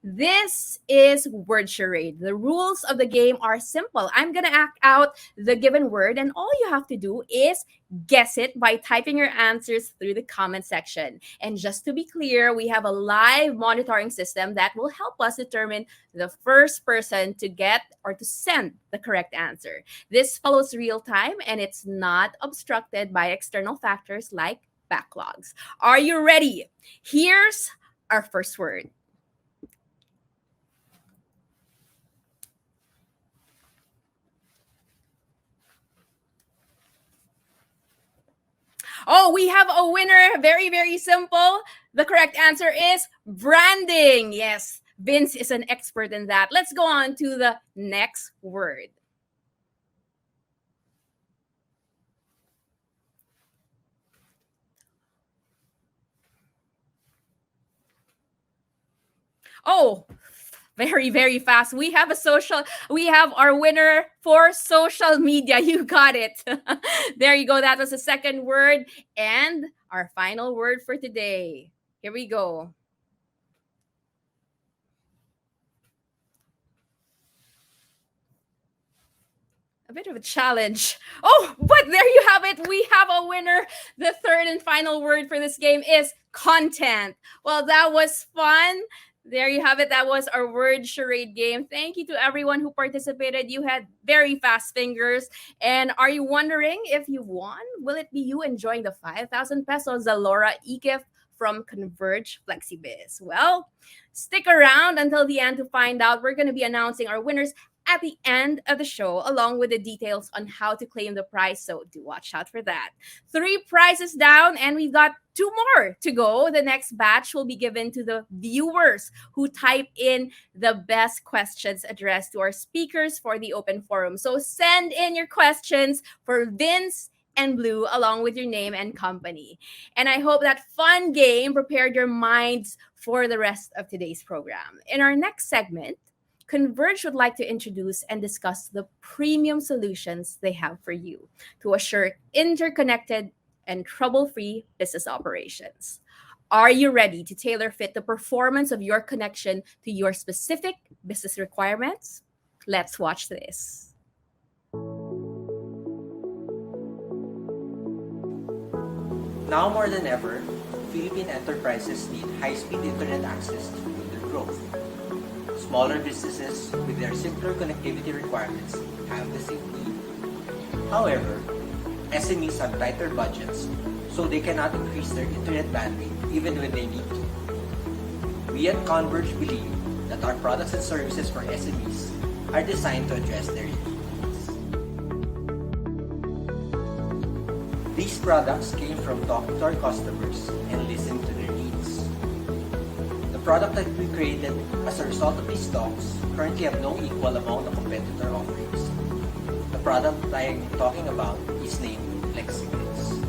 This is word charade. The rules of the game are simple. I'm going to act out the given word, and all you have to do is guess it by typing your answers through the comment section. And just to be clear, we have a live monitoring system that will help us determine the first person to get or to send the correct answer. This follows real time and it's not obstructed by external factors like backlogs. Are you ready? Here's our first word. Oh, we have a winner. Very, very simple. The correct answer is branding. Yes, Vince is an expert in that. Let's go on to the next word. Oh, very, very fast. We have our winner for social media. You got it. There you go. That was the second word. And our final word for today. Here we go. A bit of a challenge. Oh, but there you have it. We have a winner. The third and final word for this game is content. Well, that was fun. There you have it. That was our word charade game. Thank you to everyone who participated. You had very fast fingers. And are you wondering if you won? Will it be you enjoying the 5,000 pesos Zalora e-gift from Converge FlexiBiz? Well, stick around until the end to find out. We're going to be announcing our winners at the end of the show, along with the details on how to claim the prize. So do watch out for that. 3 prizes down, and we've got 2 more to go. The next batch will be given to the viewers who type in the best questions addressed to our speakers for the open forum. So send in your questions for Vince and Blue along with your name and company. And I hope that fun game prepared your minds for the rest of today's program. In our next segment, Converge would like to introduce and discuss the premium solutions they have for you to assure interconnected and trouble-free business operations. Are you ready to tailor fit the performance of your connection to your specific business requirements? Let's watch this. Now more than ever, Philippine enterprises need high-speed internet access to fuel their growth. Smaller businesses with their simpler connectivity requirements have the same need. However, SMEs have tighter budgets, so they cannot increase their internet bandwidth even when they need to. We at Converge believe that our products and services for SMEs are designed to address their needs. These products came from talking to our customers and listening to their needs. The product that we created as a result of these talks currently have no equal among the competitor offerings. The product I am talking about is named flexiBIZ.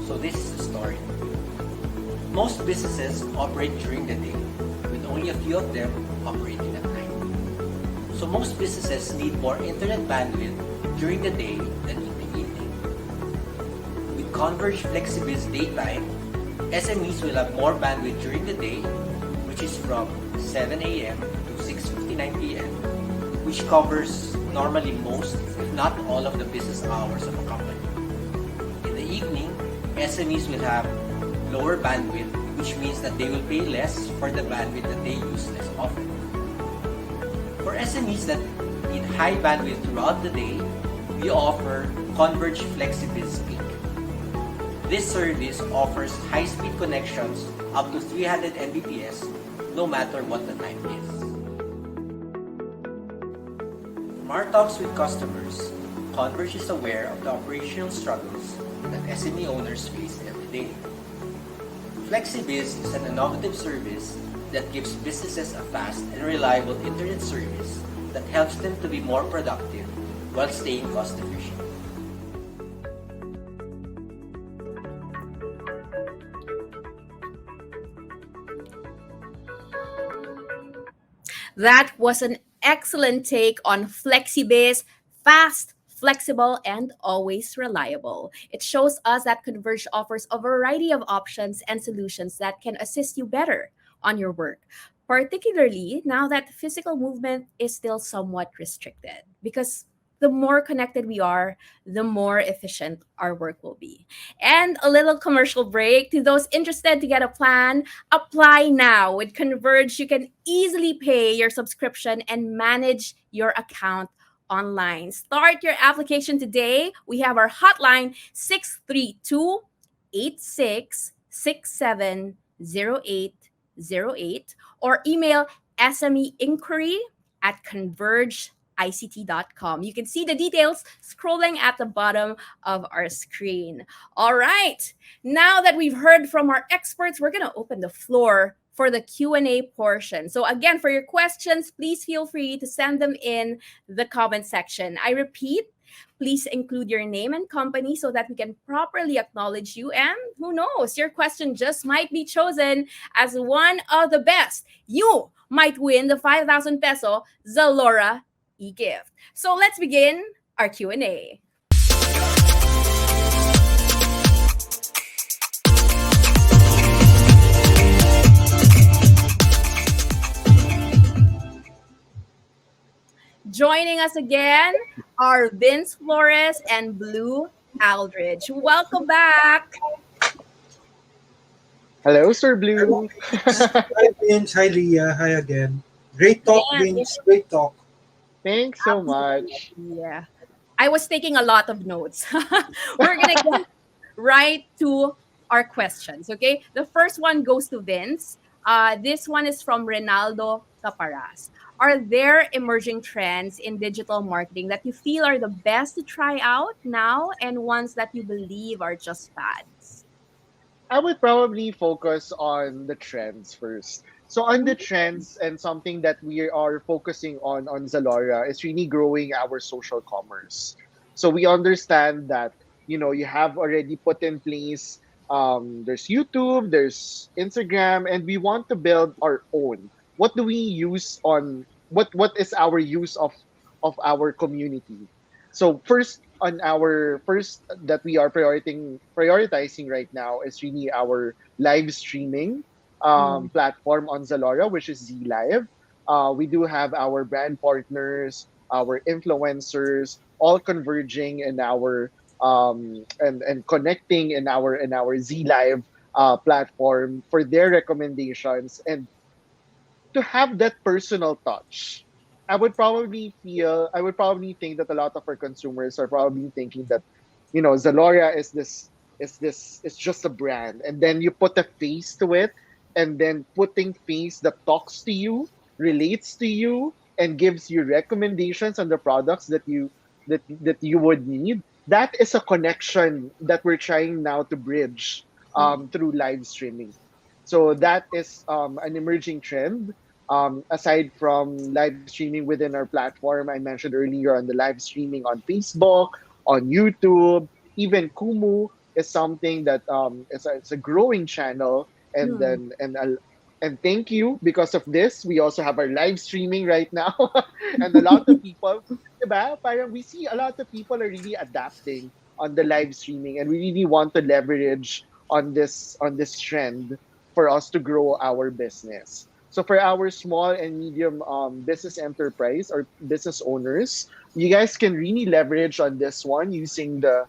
So this is the story. Most businesses operate during the day, with only a few of them operating at night. So most businesses need more internet bandwidth during the day than in the evening. With Converge flexiBIZ Daytime, SMEs will have more bandwidth during the day, which is from 7 a.m. to 6:59 p.m., which covers normally most, if not all, of the business hours of a company. In the evening, SMEs will have lower bandwidth, which means that they will pay less for the bandwidth that they use less often. For SMEs that need high bandwidth throughout the day, we offer Converge flexiBIZ Peak. This service offers high-speed connections up to 300 Mbps no matter what the time is. From our talks with customers, Converge is aware of the operational struggles that SME owners face every day. flexiBIZ is an innovative service that gives businesses a fast and reliable internet service that helps them to be more productive while staying cost efficient. That was an excellent take on FlexiBase, fast, flexible, and always reliable. It shows us that Converge offers a variety of options and solutions that can assist you better on your work, particularly now that physical movement is still somewhat restricted. Because the more connected we are, the more efficient our work will be. And a little commercial break to those interested to get a plan. Apply now. With Converge, you can easily pay your subscription and manage your account online. Start your application today. We have our hotline 632 86670808 or email SME inquiry at convergeict.com. You can see the details scrolling at the bottom of our screen. All right. Now that we've heard from our experts, we're going to open the floor for the Q&A portion. So again, for your questions, please feel free to send them in the comment section. I repeat, please include your name and company so that we can properly acknowledge you. And who knows, your question just might be chosen as one of the best. You might win the 5,000 peso Zalora e-gift. So let's begin our Q&A. Joining us again are Vince Flores and Blue Aldridge. Welcome back. Hello, Sir Blue. Hi, Vince. Hi, Leah. Hi again. Great talk, Yeah, Vince. Great talk. Thanks so much. yeah. I was taking a lot of notes. We're going to get right to our questions, okay? The first one goes to Vince. This one is from Ronaldo Caparas. Are there emerging trends in digital marketing that you feel are the best to try out now and ones that you believe are just fads? I would probably focus on the trends first. So on the trends and something that we are focusing on Zalora is really growing our social commerce. So we understand that you have already put in place there's YouTube, there's Instagram, and we want to build our own. What do we use on what is our use of our community? So first on our first that we are prioritizing right now is really our live streaming Mm, platform on Zalora, which is Z Live. We do have our brand partners, our influencers, all converging in our and connecting in our Z Live platform for their recommendations. And to have that personal touch. I would probably think that a lot of our consumers are probably thinking that, Zalora is just a brand, and then you put a face to it, and then putting face that talks to you, relates to you, and gives you recommendations on the products that you would need. That is a connection that we're trying now to bridge Mm. through live streaming. So that is an emerging trend. Aside from live streaming within our platform, I mentioned earlier on the live streaming on Facebook, on YouTube, even Kumu is something that it's a growing channel. And Mm. then and thank you, because of this we also have our live streaming right now. And a lot of people, diba? Parang we see a lot of people are really adapting on the live streaming, and we really want to leverage on this trend for us to grow our business. So for our small and medium business enterprise or business owners, you guys can really leverage on this one using the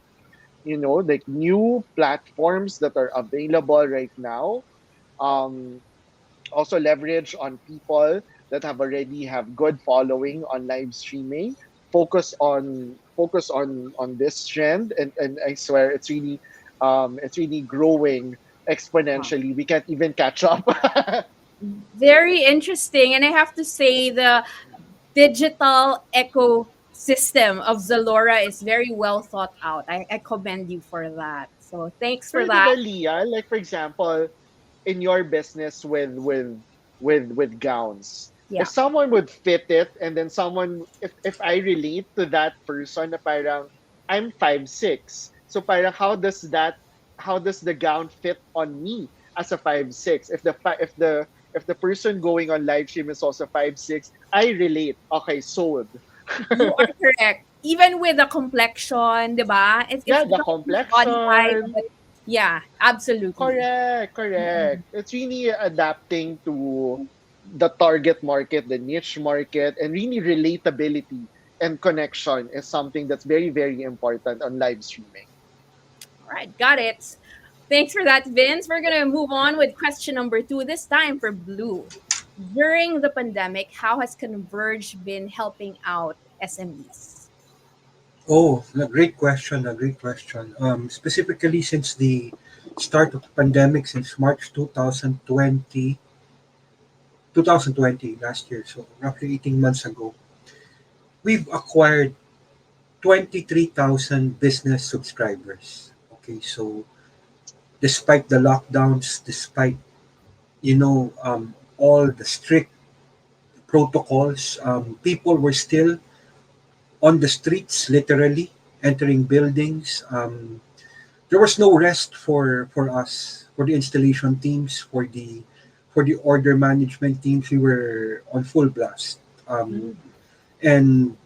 new platforms that are available right now. Um, Also leverage on people that have good following on live streaming. Focus on this trend, and I swear it's really growing Wow. exponentially. We can't even catch up. Very interesting. And I have to say, the digital ecosystem of Zalora is very well thought out. I commend you for that. So thanks for Pero that. diba, Leah, like for example, in your business with gowns, if Yeah. someone would fit it, and then someone, if I relate to that person, na parang I'm 5'6", so parang how does the gown fit on me as a 5'6"? If the person going on live stream is also 5'6", I relate. Okay, sold. You are correct. Even with the complexion, 'di ba? It's Yeah, the not just body type, complexion. but yeah, absolutely. Correct, correct. It's really adapting to the target market, the niche market, and really relatability and connection is something that's very, very important on live streaming. All right, got it. Thanks for that, Vince. We're gonna move on with question number two, this time for Blue. During the pandemic, how has Converge been helping out SMEs? Oh, a great question. A great question. Specifically, since the start of the pandemic, since March 2020, last year, so roughly 18 months ago, we've acquired 23,000 business subscribers. Okay, so despite the lockdowns, despite all the strict protocols, people were still on the streets, literally entering buildings. There was no rest for us, for the installation teams, for the order management teams. We were on full blast, Mm. and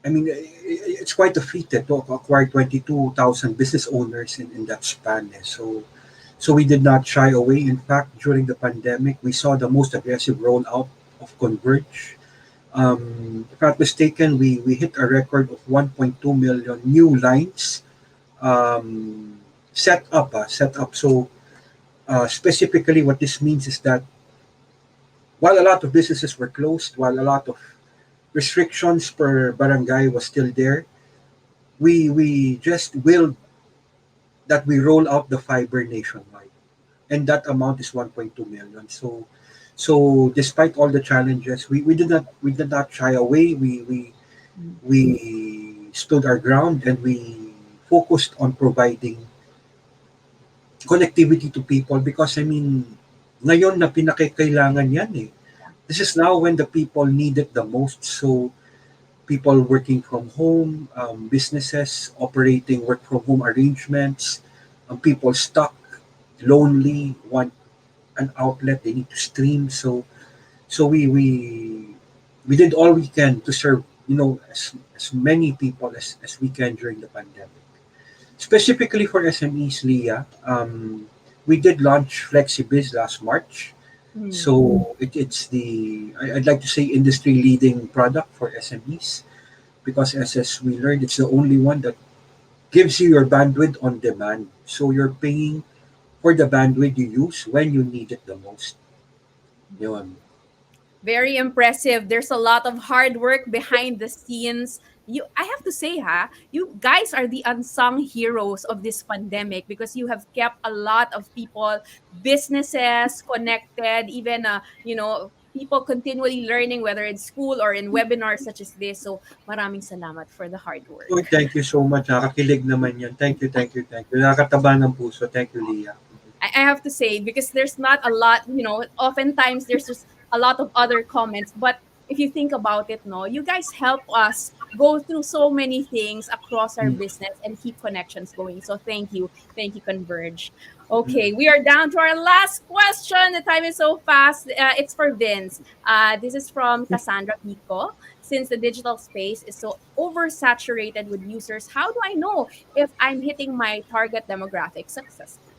I mean, it's quite a feat to acquire 22,000 business owners in that span. So we did not shy away. In fact, during the pandemic, we saw the most aggressive rollout of Converge. If I'm not mistaken, we hit a record of 1.2 million new lines set up. So specifically, what this means is that while a lot of businesses were closed, while a lot of restrictions per barangay was still there, we just willed that we roll out the fiber nationwide, and that amount is 1.2 million. So despite all the challenges, we did not shy away. We stood our ground, and we focused on providing connectivity to people, because I mean, ngayon na pinakikailangan yan eh. This is now when the people need it the most. So people working from home, businesses operating work from home arrangements, people stuck, lonely, want an outlet, they need to stream. So we did all we can to serve, as many people as we can during the pandemic. Specifically for SMEs, Leah, we did launch FlexiBiz last March. Mm. So it's I'd like to say industry leading product for SMEs, because as we learned, it's the only one that gives you your bandwidth on demand. So you're paying for the bandwidth you use when you need it the most. Yun. Very impressive. There's a lot of hard work behind the scenes. I have to say, you guys are the unsung heroes of this pandemic because you have kept a lot of people, businesses connected, even people continually learning, whether in school or in webinars such as this. So, maraming salamat for the hard Uy, work. thank you so much. Nakakakilig naman yan. Thank you, thank you, thank you. Nakakataba ng puso. Thank you, Leah. I have to say because there's not a lot, oftentimes there's just a lot of other comments, but if you think about it, no, you guys help us go through so many things across our Mm, business and keep connections going. So thank you, Converge. mm. Okay, we are down to our last question. The time is so fast. It's for Vince. This is from Cassandra Pico. Since the digital space is so oversaturated with users, how do I know if I'm hitting my target demographic successfully?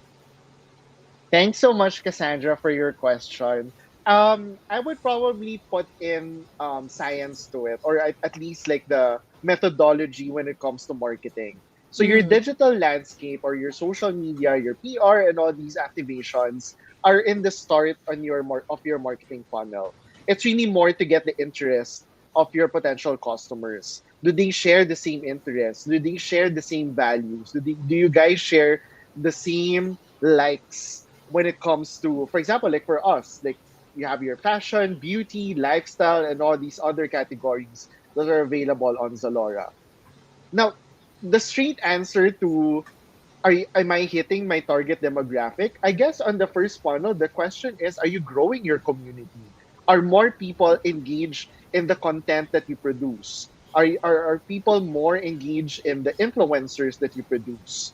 Thanks so much, Cassandra, for your question. I would probably put in science to it, or at least like the methodology when it comes to marketing. So your Mm, digital landscape or your social media, your PR, and all these activations are in the start on of your marketing funnel. It's really more to get the interest of your potential customers. Do they share the same interests? Do they share the same values? Do you guys share the same likes when it comes to, for example, like for us, like you have your fashion, beauty, lifestyle, and all these other categories that are available on Zalora. Now, the straight answer to am I hitting my target demographic? I guess on the first funnel, the question is, are you growing your community? Are more people engaged in the content that you produce? Are people more engaged in the influencers that you produce?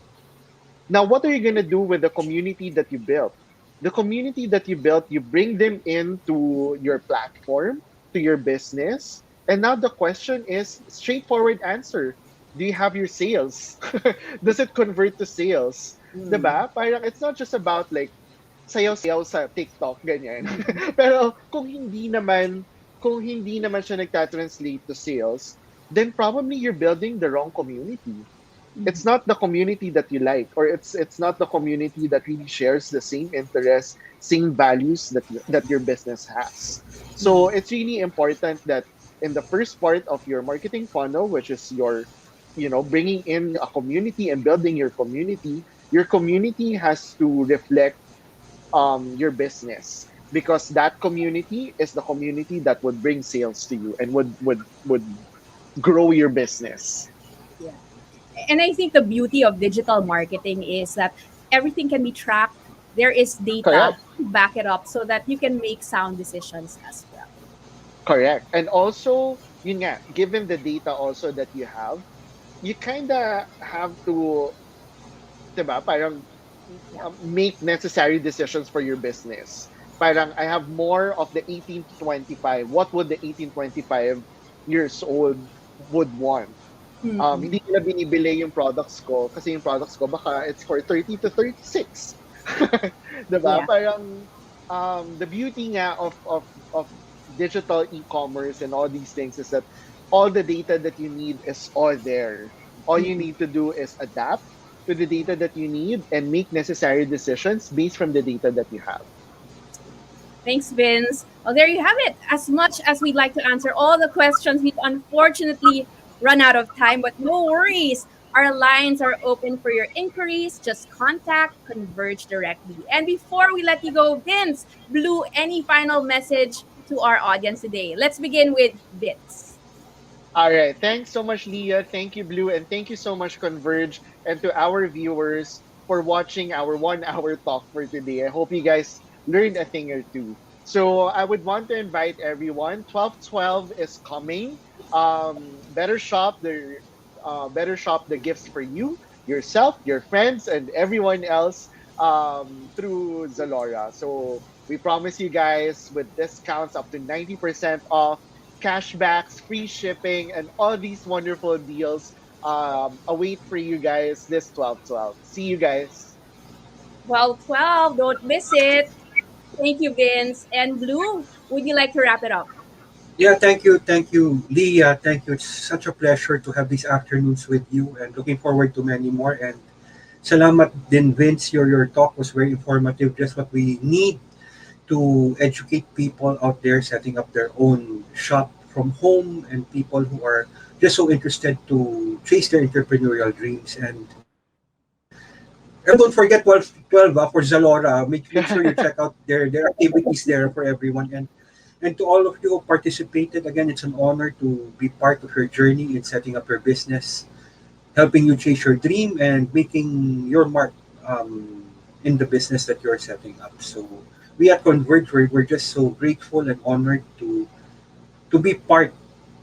Now, what are you going to do with the community that you built? The community that you built, you bring them into your platform, to your business. And now the question is straightforward answer. Do you have your sales? Does it convert to sales? mm, Diba? Parang it's not just about like sayaw-sayaw sa TikTok, ganyan. mm, Pero kung hindi naman siya nagtatranslate to sales, then probably you're building the wrong community. It's mm, not the community that you like, or it's not the community that really shares the same interests, same values that your business has. So mm. it's really important that in the first part of your marketing funnel, which is your, bringing in a community and building your community has to reflect your business, because that community is the community that would bring sales to you and would grow your business. Yeah. And I think the beauty of digital marketing is that everything can be tracked. There is data Correct. to back it up so that you can make sound decisions as well. Correct. And also, yun nga, given the data also that you kind of have to, diba, parang Yeah. make necessary decisions for your business. Parang I have more of the 18 to 25. What would the 18 25 years old would want? Mm-mm. Hindi nila binibili yung products ko kasi yung products ko baka it's for 30 to 36. Diba? Yeah. Parang the beauty nga of digital e-commerce and all these things is that all the data that you need is all there. All you Mm-mm. need to do is adapt to the data that you need and make necessary decisions based from the data that you have. Thanks, Vince. Well, there you have it. As much as we'd like to answer all the questions, we've unfortunately run out of time, but no worries. Our lines are open for your inquiries. Just contact Converge directly. And before we let you go, Vince, Blue, any final message to our audience today? Let's begin with Vince. All right. Thanks so much, Leah. Thank you, Blue. And thank you so much, Converge. And to our viewers for watching our 1 hour talk for today. I hope you guys learned a thing or two. So I would want to invite everyone. 12/12 is coming. Better shop the gifts for you, yourself, your friends, and everyone else through Zalora. So we promise you guys with discounts up to 90% off, cashbacks, free shipping, and all these wonderful deals await for you guys this 12/12. See you guys. 12/12, don't miss it. Thank you, Vince. And Blue, would you like to wrap it up? Yeah, thank you, Leah. Thank you. It's such a pleasure to have these afternoons with you and looking forward to many more. And salamat din, Vince. Your talk was very informative, just what we need to educate people out there setting up their own shop from home, and people who are just so interested to chase their entrepreneurial dreams. And everyone, don't forget 12 for Zalora. Make sure you check out their activities there for everyone. And to all of you who participated, again, it's an honor to be part of your journey in setting up your business, helping you chase your dream, and making your mark in the business that you're setting up. So we at Converge, we're just so grateful and honored to be part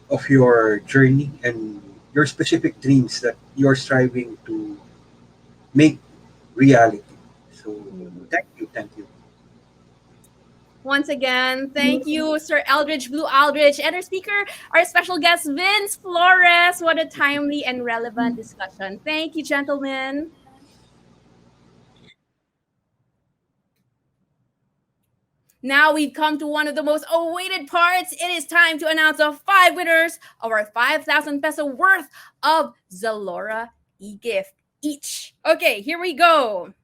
of your journey and your specific dreams that you're striving to make reality. So Mhm. thank you, thank you. Once again, thank you, Sir Eldridge Blue Aldrich, and our speaker, our special guest, Vince Flores. What a timely and relevant discussion. Thank you, gentlemen. Now we've come to one of the most awaited parts. It is time to announce the five winners of our 5,000 peso worth of Zalora e-gift each. Okay, here we go.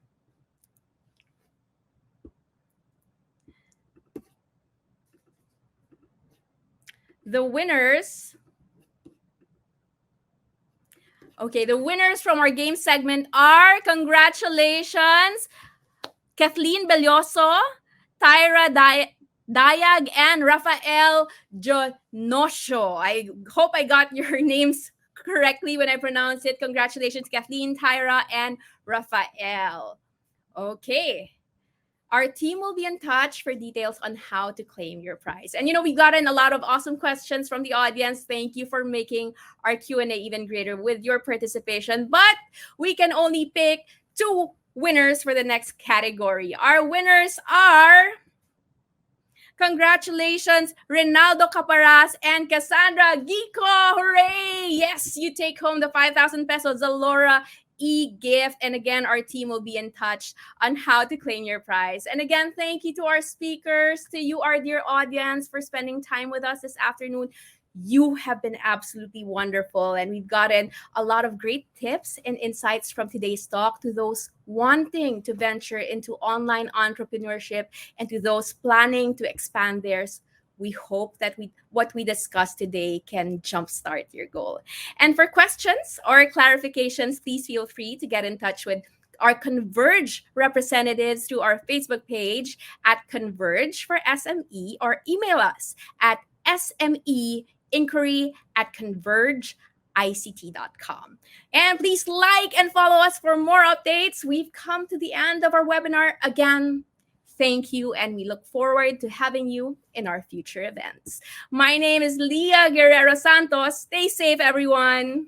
The winners. Okay, the winners from our game segment are, congratulations, Kathleen Belloso, Tyra Dayag, and Rafael Jonosho. I hope I got your names correctly when I pronounce it. Congratulations, Kathleen, Tyra, and Rafael. Okay. Our team will be in touch for details on how to claim your prize. And we've gotten a lot of awesome questions from the audience. Thank you for making our Q&A even greater with your participation. But we can only pick two winners for the next category. Our winners are, congratulations, Rinaldo Caparas and Cassandra Gico. Hooray! Yes, you take home the 5,000 pesos Zalora e-gift. And again, our team will be in touch on how to claim your prize. And again, thank you to our speakers, to you, our dear audience, for spending time with us this afternoon. You have been absolutely wonderful, and we've gotten a lot of great tips and insights from today's talk to those wanting to venture into online entrepreneurship and to those planning to expand theirs. We hope that what we discussed today can jumpstart your goal. And for questions or clarifications, please feel free to get in touch with our Converge representatives through our Facebook page at Converge for SME, or email us at smeinquiry@convergeict.com. And please like and follow us for more updates. We've come to the end of our webinar. Again, thank you, and we look forward to having you in our future events. My name is Leah Guerrero Santos. Stay safe, everyone.